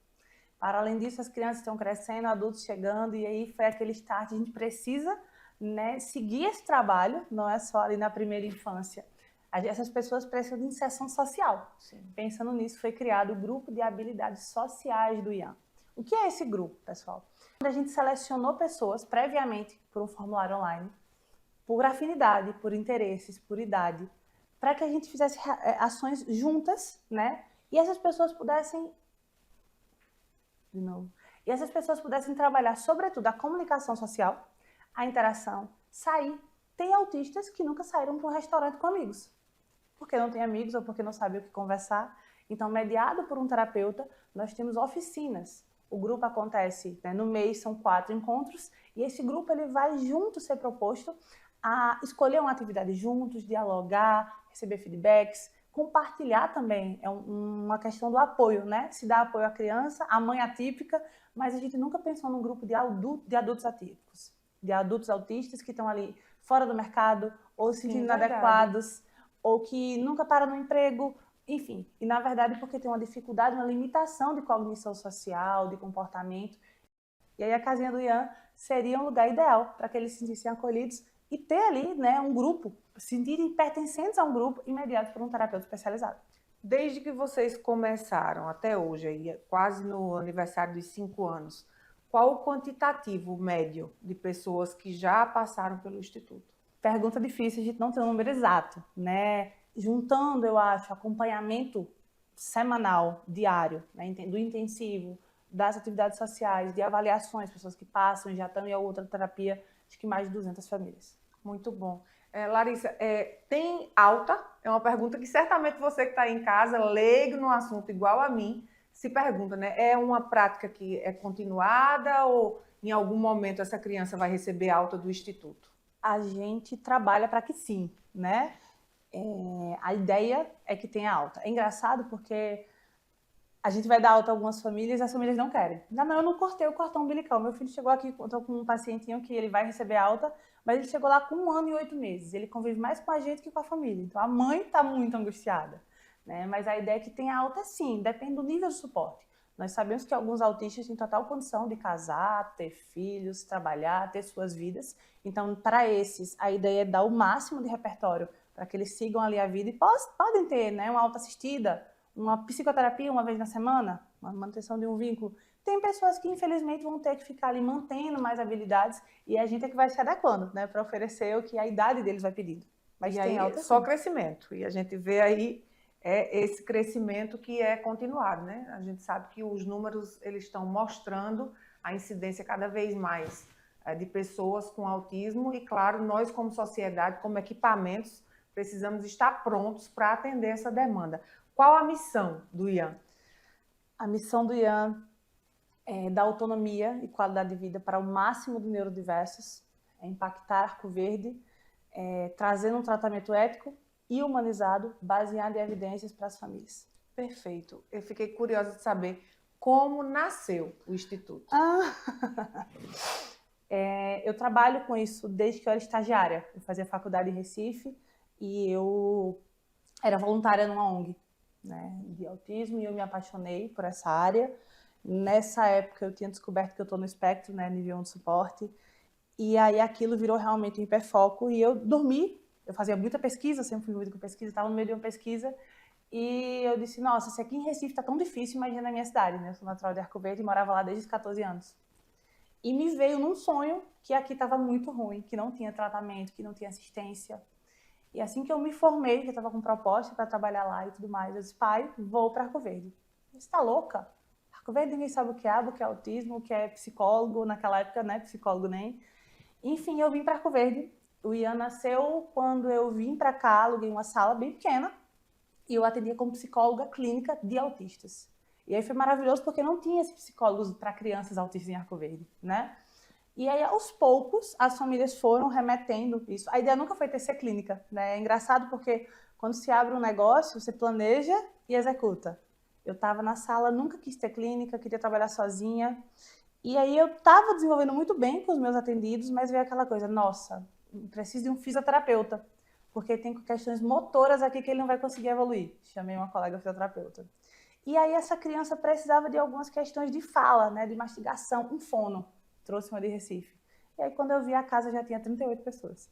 Para além disso, as crianças estão crescendo, adultos chegando, e aí foi aquele start. A gente precisa, né, seguir esse trabalho, não é só ali na primeira infância. Essas pessoas precisam de inserção social. Sim. Pensando nisso, foi criado o Grupo de Habilidades Sociais do IAN. O que é esse grupo, pessoal? A gente selecionou pessoas previamente por um formulário online, por afinidade, por interesses, por idade, para que a gente fizesse ações juntas, né? E essas pessoas pudessem... De novo. E essas pessoas pudessem trabalhar, sobretudo, a comunicação social, a interação, sair. Tem autistas que nunca saíram para um restaurante com amigos, porque não tem amigos ou porque não sabem o que conversar. Então, mediado por um terapeuta, nós temos oficinas. O grupo acontece, né, no mês, são 4 encontros, e esse grupo ele vai junto ser proposto a escolher uma atividade juntos, dialogar, receber feedbacks, compartilhar também. É uma questão do apoio, né? Se dá apoio à criança, à mãe atípica, mas a gente nunca pensou num grupo de adultos atípicos, de adultos autistas que estão ali fora do mercado, ou se sentindo inadequados, ou que nunca param no emprego, enfim. E, na verdade, porque tem uma dificuldade, uma limitação de cognição social, de comportamento. E aí a casinha do IAN seria um lugar ideal para que eles se sentissem acolhidos e ter ali, né, um grupo, se sentirem pertencentes a um grupo e mediados por um terapeuta especializado. Desde que vocês começaram até hoje, aí, quase no aniversário dos 5 anos, qual o quantitativo médio de pessoas que já passaram pelo Instituto? Pergunta difícil, a gente não tem um número exato, né? Juntando, eu acho, acompanhamento semanal, diário, né, do intensivo, das atividades sociais, de avaliações, pessoas que passam, já estão em outra terapia, acho que mais de 200 famílias. Muito bom. Larissa, tem alta? É uma pergunta que certamente você que está em casa, leigo no assunto igual a mim, se pergunta, né? É uma prática que é continuada ou em algum momento essa criança vai receber alta do Instituto? A gente trabalha para que sim, né? A ideia é que tenha alta. É engraçado porque a gente vai dar alta a algumas famílias e as famílias não querem. Não, eu não cortei o cordão umbilical. Meu filho chegou aqui, eu estou com um pacientinho que ele vai receber alta, mas ele chegou lá com 1 ano e 8 meses. Ele convive mais com a gente que com a família. Então a mãe está muito angustiada, né? Mas a ideia é que tenha alta sim, depende do nível de suporte. Nós sabemos que alguns autistas têm total condição de casar, ter filhos, trabalhar, ter suas vidas. Então, para esses, a ideia é dar o máximo de repertório para que eles sigam ali a vida e podem ter, né, uma autoassistida, uma psicoterapia uma vez na semana, uma manutenção de um vínculo. Tem pessoas que, infelizmente, vão ter que ficar ali mantendo mais habilidades e a gente é que vai se adequando, né, para oferecer o que a idade deles vai pedindo. Mas e tem aí, alta só sim. crescimento. E a gente vê aí esse crescimento que é continuado, né? A gente sabe que os números eles estão mostrando a incidência cada vez mais de pessoas com autismo e, claro, nós como sociedade, como equipamentos, precisamos estar prontos para atender essa demanda. Qual a missão do IAN? A missão do IAN é dar autonomia e qualidade de vida para o máximo de neurodiversos, é impactar Arco Verde, trazendo um tratamento ético e humanizado, baseado em evidências para as famílias. Perfeito. Eu fiquei curiosa de saber como nasceu o Instituto. Eu trabalho com isso desde que eu era estagiária. Eu fazia faculdade em Recife e eu era voluntária numa ONG, né, de autismo, e eu me apaixonei por essa área. Nessa época eu tinha descoberto que eu estou no espectro, né, nível 1 de suporte, e aí aquilo virou realmente um hiperfoco, e eu dormi, eu fazia muita pesquisa, sempre fui envolvida com pesquisa, estava no meio de uma pesquisa, e eu disse, nossa, se aqui em Recife está tão difícil, imagina na minha cidade, né, eu sou natural de Arco Verde e morava lá desde os 14 anos. E me veio num sonho que aqui estava muito ruim, que não tinha tratamento, que não tinha assistência. E assim que eu me formei, que eu estava com proposta para trabalhar lá e tudo mais, eu disse, pai, vou para Arco Verde. Você está louca? Arco Verde ninguém sabe o que é autismo, o que é psicólogo, naquela época, né, psicólogo nem. Enfim, eu vim para Arco Verde. O Ian nasceu quando eu vim para cá, aluguei uma sala bem pequena e eu atendia como psicóloga clínica de autistas. E aí foi maravilhoso porque não tinha esses psicólogos para crianças autistas em Arco Verde, né? E aí, aos poucos, as famílias foram remetendo isso. A ideia nunca foi ter ser clínica, né? É engraçado porque quando se abre um negócio, você planeja e executa. Eu estava na sala, nunca quis ter clínica, queria trabalhar sozinha. E aí eu estava desenvolvendo muito bem com os meus atendidos, mas veio aquela coisa, nossa, preciso de um fisioterapeuta, porque tem questões motoras aqui que ele não vai conseguir evoluir. Chamei uma colega fisioterapeuta. E aí essa criança precisava de algumas questões de fala, né, de mastigação, um fono. Trouxe uma de Recife. E aí, quando eu vi a casa, já tinha 38 pessoas.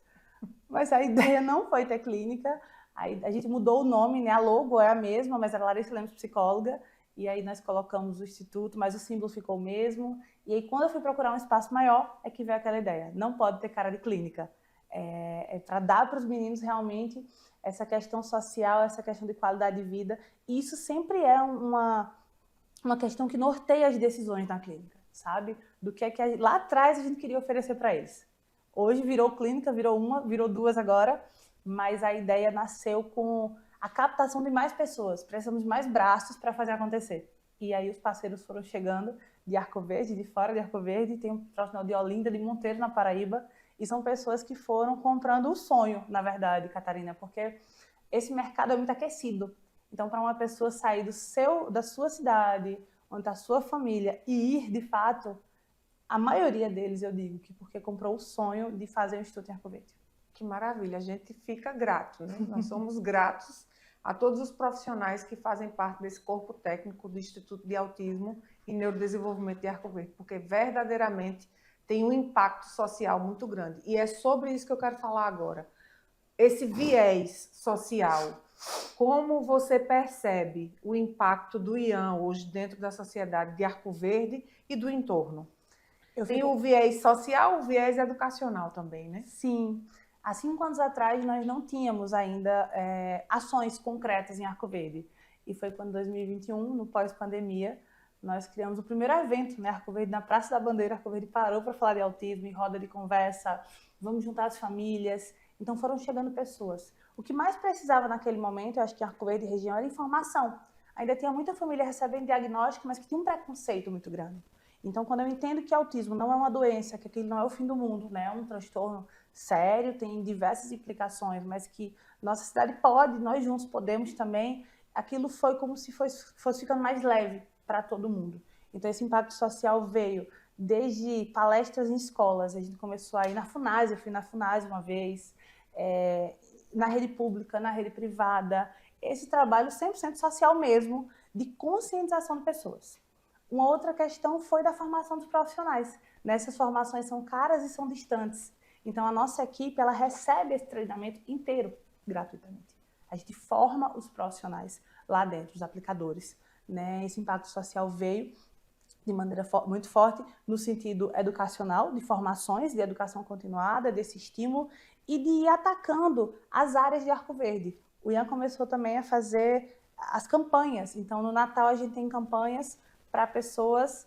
Mas a ideia não foi ter clínica. Aí, a gente mudou o nome, né? A logo é a mesma, mas era Larissa Lemos Psicóloga. E aí, nós colocamos o instituto, mas o símbolo ficou o mesmo. E aí, quando eu fui procurar um espaço maior, é que veio aquela ideia. Não pode ter cara de clínica. É para dar para os meninos, realmente, essa questão social, essa questão de qualidade de vida. E isso sempre é uma questão que norteia as decisões na clínica, sabe? Do que é que lá atrás a gente queria oferecer para eles. Hoje virou clínica, virou uma, virou duas agora, mas a ideia nasceu com a captação de mais pessoas. Precisamos de mais braços para fazer acontecer. E aí os parceiros foram chegando de Arco Verde, de fora de Arco Verde, tem um profissional de Olinda, de Monteiro, na Paraíba, e são pessoas que foram comprando o sonho, na verdade, Catarina, porque esse mercado é muito aquecido. Então, para uma pessoa sair da sua cidade, onde está a sua família, e ir, de fato, a maioria deles, eu digo, que porque comprou o sonho de fazer um Instituto em Arco Verde. Que maravilha, a gente fica grato, né? Nós somos gratos a todos os profissionais que fazem parte desse corpo técnico do Instituto de Autismo e Neurodesenvolvimento de Arco Verde, porque verdadeiramente tem um impacto social muito grande. E é sobre isso que eu quero falar agora. Esse viés social, como você percebe o impacto do Ian hoje dentro da sociedade de Arco Verde e do entorno? Tem o viés social, o viés educacional também, né? Sim. Há 5 anos atrás, nós não tínhamos ainda ações concretas em Arco Verde. E foi quando, em 2021, no pós-pandemia, nós criamos o primeiro evento, né? Arco Verde, na Praça da Bandeira. Arco Verde parou para falar de autismo, em roda de conversa, vamos juntar as famílias. Então foram chegando pessoas. O que mais precisava naquele momento, eu acho que em Arco Verde e região, era informação. Ainda tinha muita família recebendo diagnóstico, mas que tinha um preconceito muito grande. Então, quando eu entendo que autismo não é uma doença, que aquilo não é o fim do mundo, né? É um transtorno sério, tem diversas implicações, mas que nossa cidade pode, nós juntos podemos também, aquilo foi como se fosse ficando mais leve para todo mundo. Então, esse impacto social veio desde palestras em escolas, a gente começou a ir na FUNASE, eu fui na FUNASE uma vez, na rede pública, na rede privada, esse trabalho 100% social mesmo, de conscientização de pessoas. Uma outra questão foi da formação dos profissionais. Nessas formações são caras e são distantes. Então, a nossa equipe, ela recebe esse treinamento inteiro, gratuitamente. A gente forma os profissionais lá dentro, os aplicadores, né? Esse impacto social veio de maneira muito forte no sentido educacional, de formações, de educação continuada, desse estímulo e de ir atacando as áreas de Arco Verde. O Ian começou também a fazer as campanhas. Então, no Natal, a gente tem campanhas para pessoas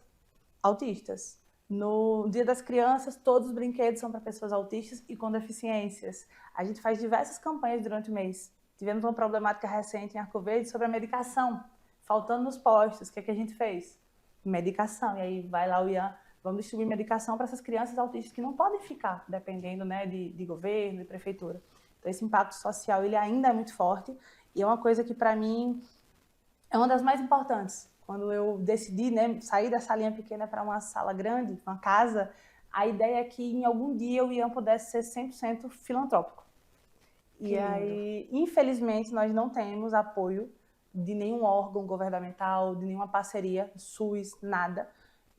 autistas. No Dia das Crianças, todos os brinquedos são para pessoas autistas e com deficiências. A gente faz diversas campanhas durante o mês. Tivemos uma problemática recente em Arco Verde sobre a medicação, faltando nos postos. O que é que a gente fez? Medicação. E aí vai lá o Ian, vamos distribuir medicação para essas crianças autistas que não podem ficar dependendo, né, de governo, de prefeitura. Então, esse impacto social ele ainda é muito forte e é uma coisa que, para mim, é uma das mais importantes. Quando eu decidi, né, sair da salinha pequena para uma sala grande, uma casa, a ideia é que em algum dia o Ian pudesse ser 100% filantrópico. E aí, infelizmente, nós não temos apoio de nenhum órgão governamental, de nenhuma parceria, SUS, nada.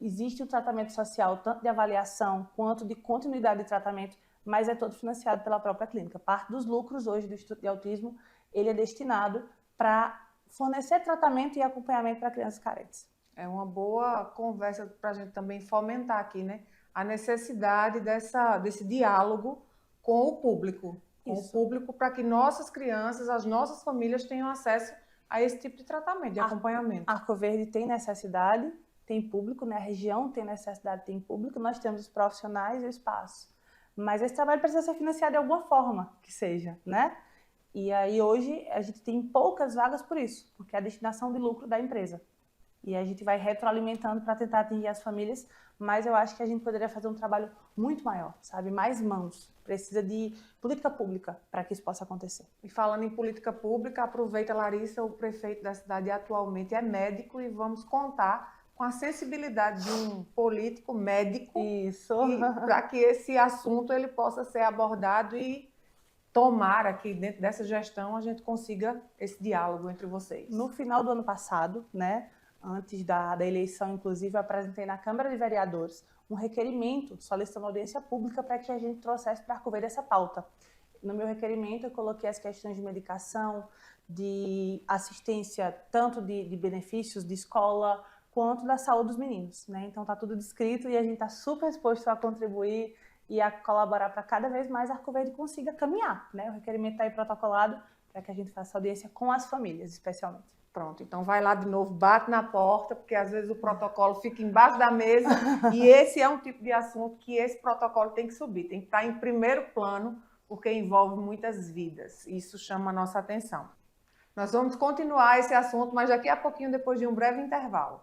Existe o tratamento social, tanto de avaliação quanto de continuidade de tratamento, mas é todo financiado pela própria clínica. Parte dos lucros hoje do Instituto de Autismo, ele é destinado para fornecer tratamento e acompanhamento para crianças carentes. É uma boa conversa para a gente também fomentar aqui, né? A necessidade desse diálogo com o público. Com o público, para que nossas crianças, as nossas famílias tenham acesso a esse tipo de tratamento, de acompanhamento. Arco Verde tem necessidade, tem público, né? A região tem necessidade, tem público, nós temos os profissionais e o espaço. Mas esse trabalho precisa ser financiado de alguma forma que seja, né? E aí hoje a gente tem poucas vagas por isso, porque é a destinação de lucro da empresa. E a gente vai retroalimentando para tentar atingir as famílias, mas eu acho que a gente poderia fazer um trabalho muito maior, sabe? Mais mãos. Precisa de política pública para que isso possa acontecer. E falando em política pública, aproveita, Larissa, o prefeito da cidade atualmente é médico e vamos contar com a sensibilidade de um político médico para que esse assunto ele possa ser abordado e tomara que dentro dessa gestão a gente consiga esse diálogo entre vocês. No final do ano passado, né, antes da eleição, inclusive, eu apresentei na Câmara de Vereadores um requerimento solicitando audiência pública para que a gente trouxesse para Arco Verde essa pauta. No meu requerimento, eu coloquei as questões de medicação, de assistência, tanto de benefícios de escola, quanto da saúde dos meninos, né? Então, está tudo descrito e a gente está super disposto a contribuir e a colaborar para cada vez mais a Arco Verde consiga caminhar, né? O requerimento está aí protocolado para que a gente faça audiência com as famílias, especialmente. Pronto, então vai lá de novo, bate na porta, porque às vezes o protocolo fica embaixo da mesa e esse é um tipo de assunto que esse protocolo tem que subir, tem que estar em primeiro plano, porque envolve muitas vidas. Isso chama a nossa atenção. Nós vamos continuar esse assunto, mas daqui a pouquinho, depois de um breve intervalo.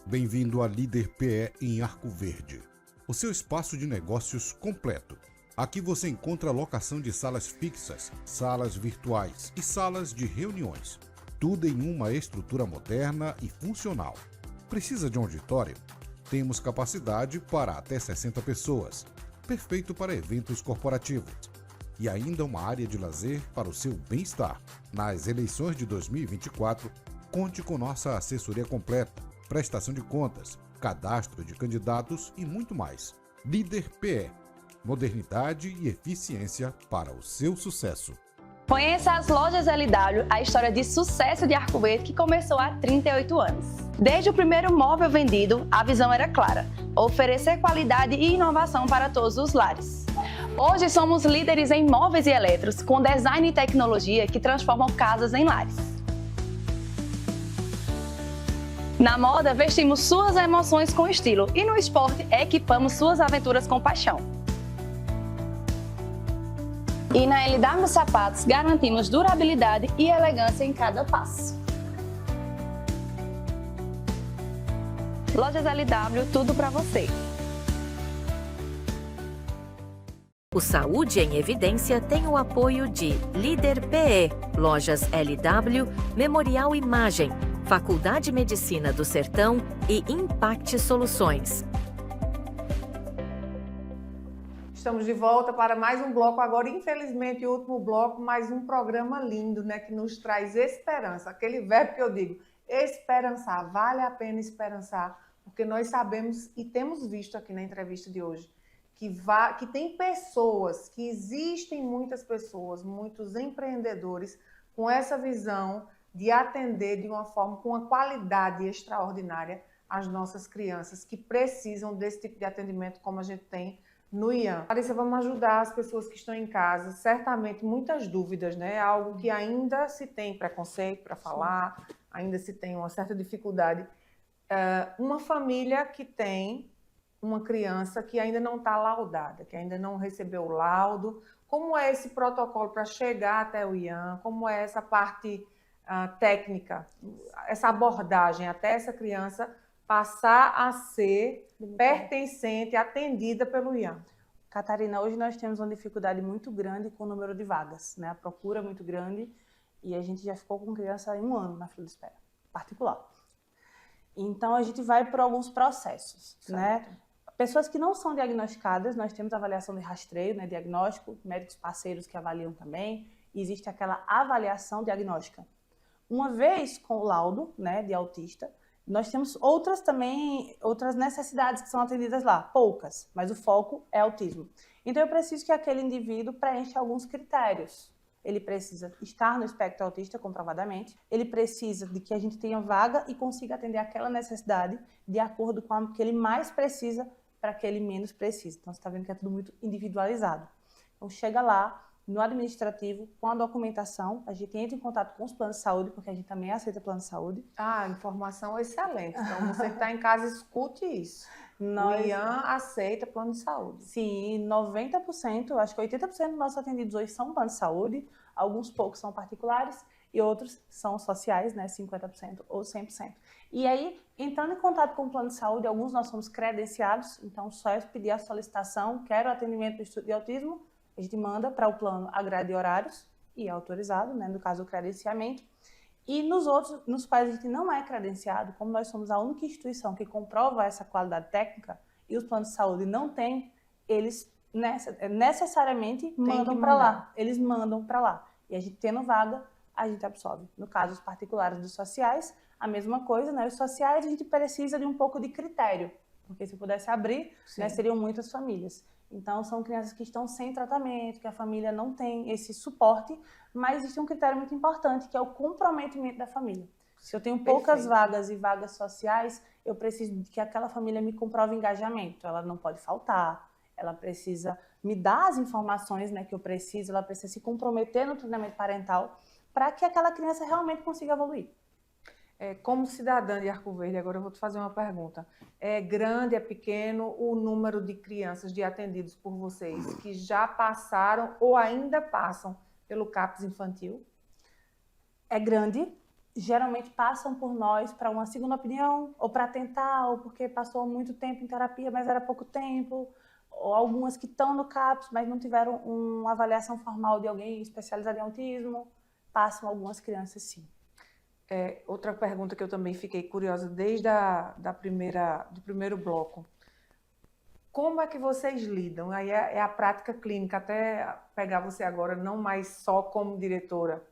Bem-vindo à Líder PE em Arco Verde, o seu espaço de negócios completo. Aqui você encontra locação de salas fixas, salas virtuais e salas de reuniões. Tudo em uma estrutura moderna e funcional. Precisa de um auditório? Temos capacidade para até 60 pessoas. Perfeito para eventos corporativos. E ainda uma área de lazer para o seu bem-estar. Nas eleições de 2024, conte com nossa assessoria completa, prestação de contas, cadastro de candidatos e muito mais. Líder PE. Modernidade e eficiência para o seu sucesso. Conheça as lojas LW, a história de sucesso de Arco Verde que começou há 38 anos. Desde o primeiro móvel vendido, a visão era clara: oferecer qualidade e inovação para todos os lares. Hoje somos líderes em móveis e eletros, com design e tecnologia que transformam casas em lares. Na moda, vestimos suas emoções com estilo e no esporte, equipamos suas aventuras com paixão. E na LW Sapatos, garantimos durabilidade e elegância em cada passo. Lojas LW, tudo para você. O Saúde em Evidência tem o apoio de Líder PE, Lojas LW, Memorial Imagem, Faculdade de Medicina do Sertão e Impact Soluções. Estamos de volta para mais um bloco agora, infelizmente o último bloco, mais um programa lindo, né, que nos traz esperança, aquele verbo que eu digo, esperançar, vale a pena esperançar, porque nós sabemos e temos visto aqui na entrevista de hoje, que tem pessoas, que existem muitas pessoas, muitos empreendedores com essa visão de atender de uma forma, com uma qualidade extraordinária as nossas crianças que precisam desse tipo de atendimento como a gente tem no IAM. Larissa, vamos ajudar as pessoas que estão em casa, certamente muitas dúvidas, né? Algo que ainda se tem preconceito para falar, ainda se tem uma certa dificuldade. Uma família que tem uma criança que ainda não está laudada, que ainda não recebeu o laudo, como é esse protocolo para chegar até o IAM, como é essa parte técnica, essa abordagem até essa criança passar a ser pertencente, atendida pelo IAM. Catarina, hoje nós temos uma dificuldade muito grande com o número de vagas, né? A procura é muito grande e a gente já ficou com criança em 1 ano na fila de espera, particular. Então a gente vai por alguns processos, né? Pessoas que não são diagnosticadas, nós temos avaliação de rastreio, né? Diagnóstico, médicos parceiros que avaliam também, e existe aquela avaliação diagnóstica. Uma vez com o laudo, né, de autista, nós temos outras necessidades que são atendidas lá, poucas, mas o foco é autismo. Então eu preciso que aquele indivíduo preencha alguns critérios. Ele precisa estar no espectro autista comprovadamente, ele precisa de que a gente tenha vaga e consiga atender aquela necessidade de acordo com o que ele mais precisa para que ele menos precisa. Então você está vendo que é tudo muito individualizado. Então chega lá, no administrativo, com a documentação, a gente entra em contato com os planos de saúde, porque a gente também aceita plano de saúde. Ah, informação excelente. Então, você que está em casa, escute isso. Nós... O IAN aceita plano de saúde. Sim, 90%, acho que 80% dos nossos atendidos hoje são plano de saúde, alguns poucos são particulares e outros são sociais, né, 50% ou 100%. E aí, entrando em contato com o plano de saúde, alguns nós somos credenciados, então só é pedir a solicitação, quero atendimento do estudo de autismo, a gente manda para o plano a grade de horários e é autorizado, né, no caso o credenciamento. E nos outros, nos quais a gente não é credenciado, como nós somos a única instituição que comprova essa qualidade técnica e os planos de saúde não têm, eles necessariamente mandam para lá. Eles mandam para lá. E a gente tendo vaga, a gente absorve. No caso, os particulares dos sociais, a mesma coisa, né? Os sociais a gente precisa de um pouco de critério, porque se pudesse abrir, né, seriam muitas famílias. Então, são crianças que estão sem tratamento, que a família não tem esse suporte, mas existe um critério muito importante, que é o comprometimento da família. Se eu tenho poucas vagas e vagas sociais, eu preciso de que aquela família me comprove engajamento. Ela não pode faltar, ela precisa me dar as informações, né, que eu preciso, ela precisa se comprometer no treinamento parental para que aquela criança realmente consiga evoluir. Como cidadã de Arco Verde, agora eu vou te fazer uma pergunta. É grande, é pequeno o número de crianças de atendidos por vocês que já passaram ou ainda passam pelo CAPS infantil? É grande. Geralmente passam por nós para uma segunda opinião, ou para tentar, ou porque passou muito tempo em terapia, mas era pouco tempo, ou algumas que estão no CAPS, mas não tiveram uma avaliação formal de alguém especializado em autismo. Passam algumas crianças, sim. Outra pergunta que eu também fiquei curiosa desde do primeiro bloco. Como é que vocês lidam? Aí é a prática clínica, até pegar você agora, não mais só como diretora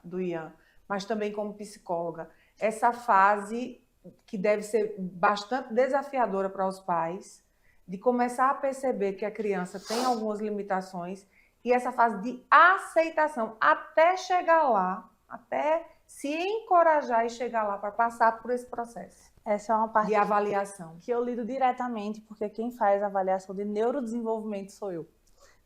do IAN, mas também como psicóloga. Essa fase que deve ser bastante desafiadora para os pais, de começar a perceber que a criança tem algumas limitações, e essa fase de aceitação, até chegar lá, até se encorajar e chegar lá para passar por esse processo. Essa é uma parte de avaliação que eu lido diretamente, porque quem faz a avaliação de neurodesenvolvimento sou eu.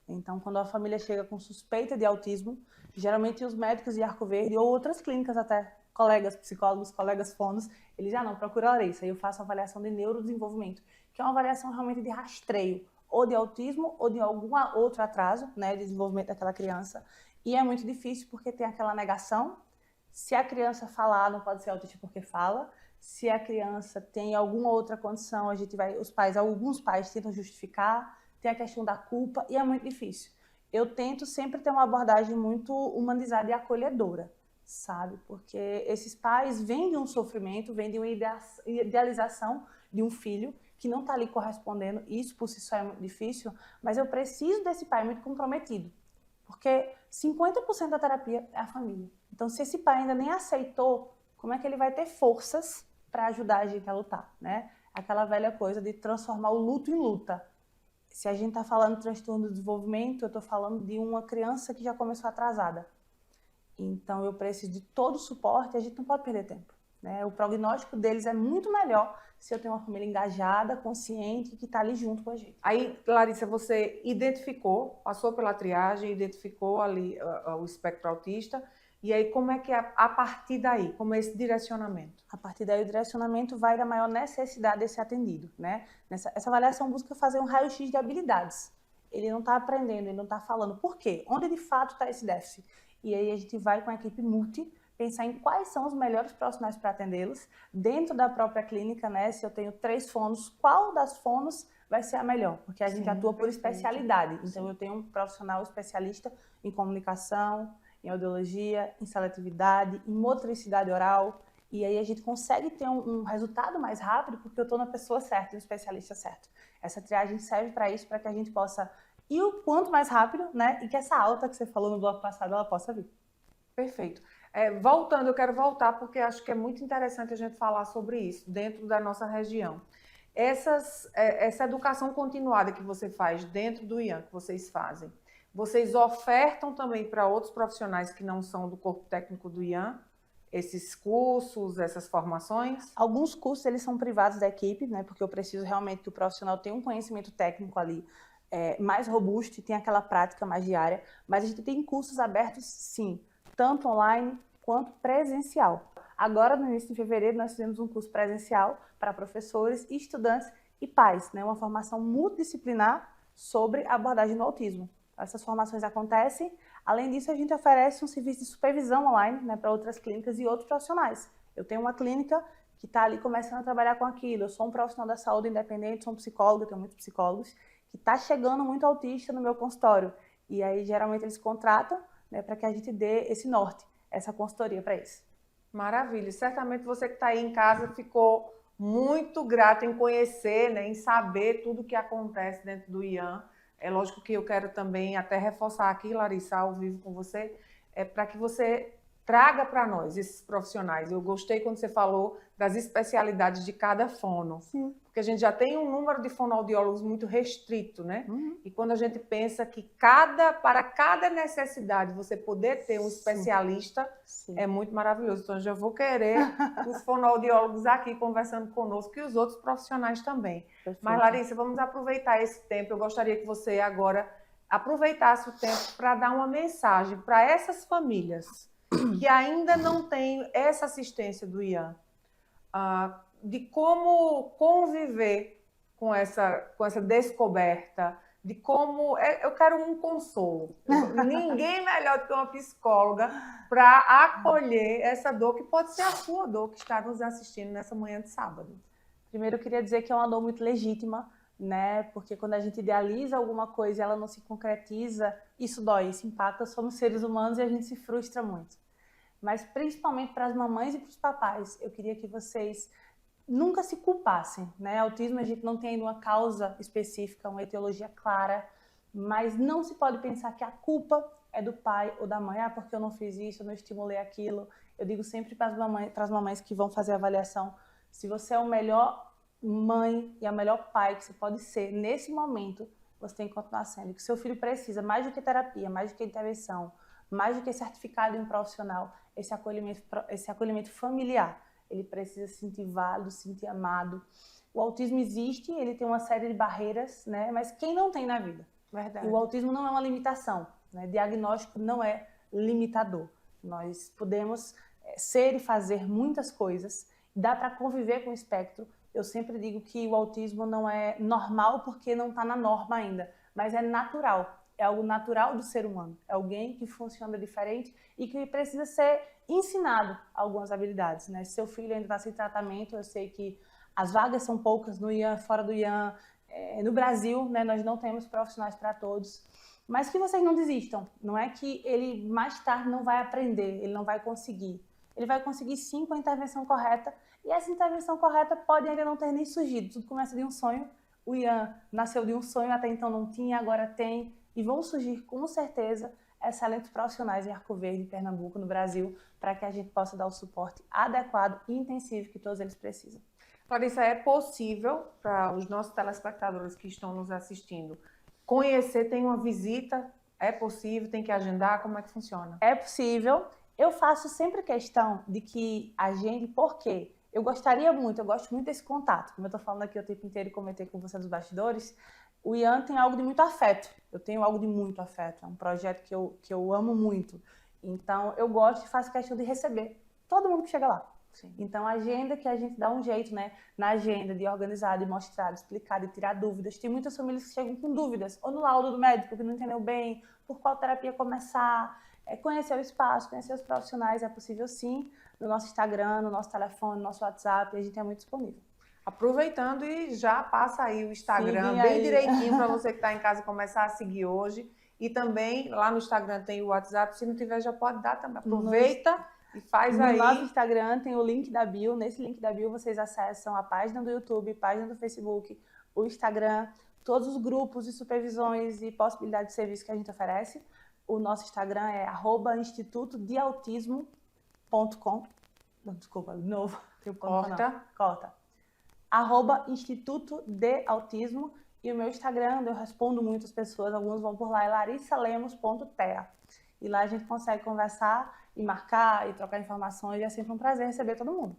Então, quando a família chega com suspeita de autismo, geralmente os médicos de Arco Verde ou outras clínicas até, colegas psicólogos, colegas fonos, eles já não procuram a Larissa. Aí eu faço a avaliação de neurodesenvolvimento, que é uma avaliação realmente de rastreio, ou de autismo ou de algum outro atraso, né, de desenvolvimento daquela criança. E é muito difícil porque tem aquela negação. Se a criança falar, não pode ser autista porque fala. Se a criança tem alguma outra condição, alguns pais tentam justificar. Tem a questão da culpa e é muito difícil. Eu tento sempre ter uma abordagem muito humanizada e acolhedora, sabe? Porque esses pais vêm de um sofrimento, vêm de uma idealização de um filho que não está ali correspondendo. Isso por si só é muito difícil, mas eu preciso desse pai muito comprometido. Porque 50% da terapia é a família. Então, se esse pai ainda nem aceitou, como é que ele vai ter forças para ajudar a gente a lutar, né? Aquela velha coisa de transformar o luto em luta. Se a gente está falando de transtorno do desenvolvimento, eu estou falando de uma criança que já começou atrasada. Então, eu preciso de todo o suporte e a gente não pode perder tempo, né? O prognóstico deles é muito melhor se eu tenho uma família engajada, consciente, que está ali junto com a gente. Aí, Larissa, você identificou, passou pela triagem, identificou ali o espectro autista, e aí como é que é a partir daí, como é esse direcionamento? A partir daí o direcionamento vai da maior necessidade desse atendido, né? Essa avaliação busca fazer um raio-x de habilidades. Ele não está aprendendo, ele não está falando. Por quê? Onde de fato está esse déficit? E aí a gente vai com a equipe multi pensar em quais são os melhores profissionais para atendê-los dentro da própria clínica, né? Se eu tenho 3 fonos, qual das fonos vai ser a melhor? Porque a gente atua por especialidade. Então eu tenho um profissional especialista em comunicação, em audiologia, em seletividade, em motricidade oral. E aí a gente consegue ter um resultado mais rápido porque eu estou na pessoa certa, no especialista certo. Essa triagem serve para isso, para que a gente possa e o quanto mais rápido, né? E que essa alta que você falou no bloco passado, ela possa vir. Perfeito. Voltando, eu quero voltar porque acho que é muito interessante a gente falar sobre isso dentro da nossa região. Essa educação continuada que você faz dentro do IAN, que vocês fazem, vocês ofertam também para outros profissionais que não são do corpo técnico do IAN, esses cursos, essas formações? Alguns cursos, eles são privados da equipe, né? Porque eu preciso realmente que o profissional tenha um conhecimento técnico ali mais robusto e tenha aquela prática mais diária. Mas a gente tem cursos abertos, sim, tanto online quanto presencial. Agora, no início de fevereiro, nós fizemos um curso presencial para professores, estudantes e pais, né? Uma formação multidisciplinar sobre a abordagem do autismo. Essas formações acontecem. Além disso, a gente oferece um serviço de supervisão online, né, para outras clínicas e outros profissionais. Eu tenho uma clínica que está ali começando a trabalhar com aquilo. Eu sou um profissional da saúde independente, sou um psicólogo, tenho muitos psicólogos, que está chegando muito autista no meu consultório. E aí, geralmente, eles contratam, né, para que a gente dê esse norte, essa consultoria para eles. Maravilha. Certamente você que está aí em casa ficou muito grato em conhecer, né, em saber tudo o que acontece dentro do IAN. É lógico que eu quero também até reforçar aqui, Larissa, ao vivo com você, para que você traga para nós esses profissionais. Eu gostei quando você falou das especialidades de cada fono. Sim. Porque a gente já tem um número de fonoaudiólogos muito restrito, né? Uhum. E quando a gente pensa que para cada necessidade você poder ter um especialista, Sim. é muito maravilhoso. Então, eu já vou querer os fonoaudiólogos aqui conversando conosco e os outros profissionais também. Perfeito. Mas, Larissa, vamos aproveitar esse tempo. Eu gostaria que você agora aproveitasse o tempo para dar uma mensagem para essas famílias que ainda não têm essa assistência do IAN, de como conviver com essa descoberta, de como... Eu quero um consolo. Ninguém melhor do que uma psicóloga para acolher essa dor, que pode ser a sua dor, que está nos assistindo nessa manhã de sábado. Primeiro, eu queria dizer que é uma dor muito legítima, né? Porque quando a gente idealiza alguma coisa e ela não se concretiza, isso dói, isso impacta. Somos seres humanos e a gente se frustra muito. Mas principalmente para as mamães e para os papais, eu queria que vocês nunca se culpassem, né? Autismo, a gente não tem ainda uma causa específica, uma etiologia clara, mas não se pode pensar que a culpa é do pai ou da mãe. Porque eu não fiz isso, eu não estimulei aquilo. Eu digo sempre para as mamães que vão fazer a avaliação, se você é o melhor mãe e a melhor pai que você pode ser nesse momento, você tem que continuar sendo. Que seu filho precisa, mais do que terapia, mais do que intervenção, mais do que certificado de um profissional, esse acolhimento familiar. Ele precisa se sentir válido, se sentir amado. O autismo existe, ele tem uma série de barreiras, né? Mas quem não tem na vida? Verdade. E o autismo não é uma limitação, né? Diagnóstico não é limitador. Nós podemos ser e fazer muitas coisas, dá para conviver com o espectro. Eu sempre digo que o autismo não é normal porque não está na norma ainda, mas é natural. É algo natural do ser humano. É alguém que funciona diferente e que precisa ser ensinado algumas habilidades, né? Se seu filho ainda está sem tratamento, eu sei que as vagas são poucas no IAN, fora do IAN. No Brasil, né, nós não temos profissionais para todos. Mas que vocês não desistam. Não é que ele mais tarde não vai aprender, ele não vai conseguir. Ele vai conseguir sim com a intervenção correta. E essa intervenção correta pode ainda não ter nem surgido. Tudo começa de um sonho. O IAN nasceu de um sonho, até então não tinha, agora tem. E vão surgir, com certeza, excelentes profissionais em Arco Verde, em Pernambuco, no Brasil, para que a gente possa dar o suporte adequado e intensivo que todos eles precisam. Larissa, é possível para os nossos telespectadores que estão nos assistindo conhecer, tem uma visita? É possível? Tem que agendar? Como é que funciona? É possível. Eu faço sempre questão de que agende, porque eu gosto muito desse contato. Como eu estou falando aqui o tempo inteiro e comentei com você nos bastidores, o IAN tem algo de muito afeto. Eu tenho algo de muito afeto. É um projeto que eu amo muito. Então, eu gosto e faço questão de receber todo mundo que chega lá. Sim. Então, a agenda que a gente dá um jeito, né? Na agenda de organizar, de mostrar, de explicar, de tirar dúvidas. Tem muitas famílias que chegam com dúvidas. Ou no laudo do médico, que não entendeu bem, por qual terapia começar. Conhecer o espaço, conhecer os profissionais. É possível sim, no nosso Instagram, no nosso telefone, no nosso WhatsApp. A gente é muito disponível. Aproveitando e já passa aí o Instagram Seguem bem aí direitinho para você que está em casa começar a seguir hoje. E também lá no Instagram tem o WhatsApp, se não tiver já pode dar também. Aproveita e faz aí. No nosso Instagram tem o link da bio. Nesse link da bio vocês acessam a página do YouTube, página do Facebook, o Instagram. todos os grupos e supervisões e possibilidades de serviço que a gente oferece. O nosso Instagram é @institutodeautismo.com. Desculpa, de novo. Tem o ponto, Corta. Corta. @Instituto de Autismo. E o meu Instagram, onde eu respondo muitas pessoas, alguns vão por lá, é larissalemos.tea. E lá a gente consegue conversar e marcar e trocar informações, e é sempre um prazer receber todo mundo.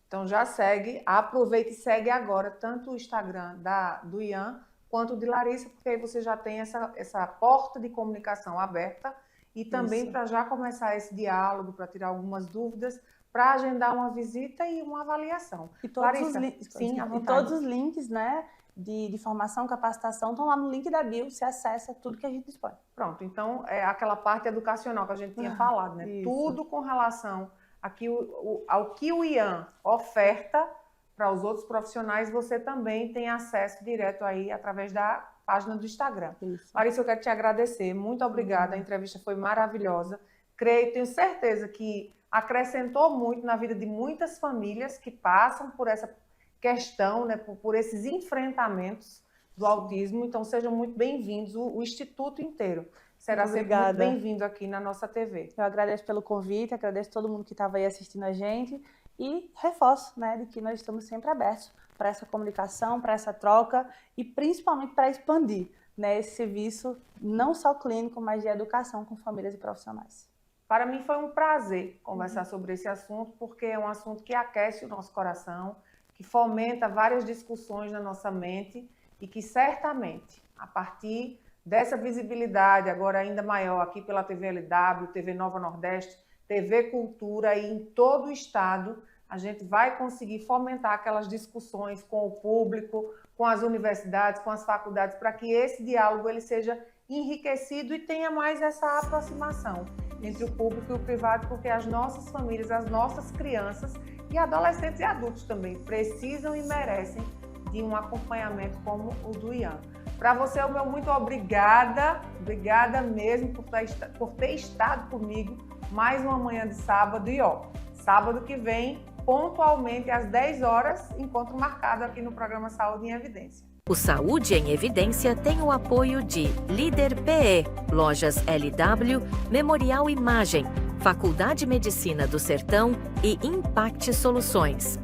Então já segue, aproveita e segue agora tanto o Instagram do Ian quanto o de Larissa, porque aí você já tem essa porta de comunicação aberta e também para já começar esse diálogo, para tirar algumas dúvidas, para agendar uma visita e uma avaliação. E todos Larissa, todos os links, né, de formação, capacitação, estão lá no link da bio, você acessa tudo que a gente dispõe. Pronto, então é aquela parte educacional que a gente tinha falado, né? Isso. Tudo com relação ao que o Ian oferta para os outros profissionais, você também tem acesso direto aí através da página do Instagram. Isso. Larissa, eu quero te agradecer, muito obrigada, a entrevista foi maravilhosa. Tenho certeza que acrescentou muito na vida de muitas famílias que passam por essa questão, né, por esses enfrentamentos do autismo. Então, sejam muito bem-vindos, o Instituto inteiro. Será sempre muito bem-vindo aqui na nossa TV. Eu agradeço pelo convite, agradeço todo mundo que estava aí assistindo a gente e reforço, né, de que nós estamos sempre abertos para essa comunicação, para essa troca e principalmente para expandir, né, esse serviço não só clínico, mas de educação com famílias e profissionais. Para mim foi um prazer conversar sobre esse assunto, porque é um assunto que aquece o nosso coração, que fomenta várias discussões na nossa mente e que certamente, a partir dessa visibilidade agora ainda maior aqui pela TV LW, TV Nova Nordeste, TV Cultura e em todo o estado, a gente vai conseguir fomentar aquelas discussões com o público, com as universidades, com as faculdades, para que esse diálogo ele seja enriquecido e tenha mais essa aproximação entre o público e o privado, porque as nossas famílias, as nossas crianças e adolescentes e adultos também precisam e merecem de um acompanhamento como o do Ian. Para você, o meu muito obrigada mesmo por ter estado comigo mais uma manhã de sábado. E sábado que vem, pontualmente às 10 horas, encontro marcado aqui no programa Saúde em Evidência. O Saúde em Evidência tem o apoio de Líder PE, Lojas LW, Memorial Imagem, Faculdade Medicina do Sertão e Impact Soluções.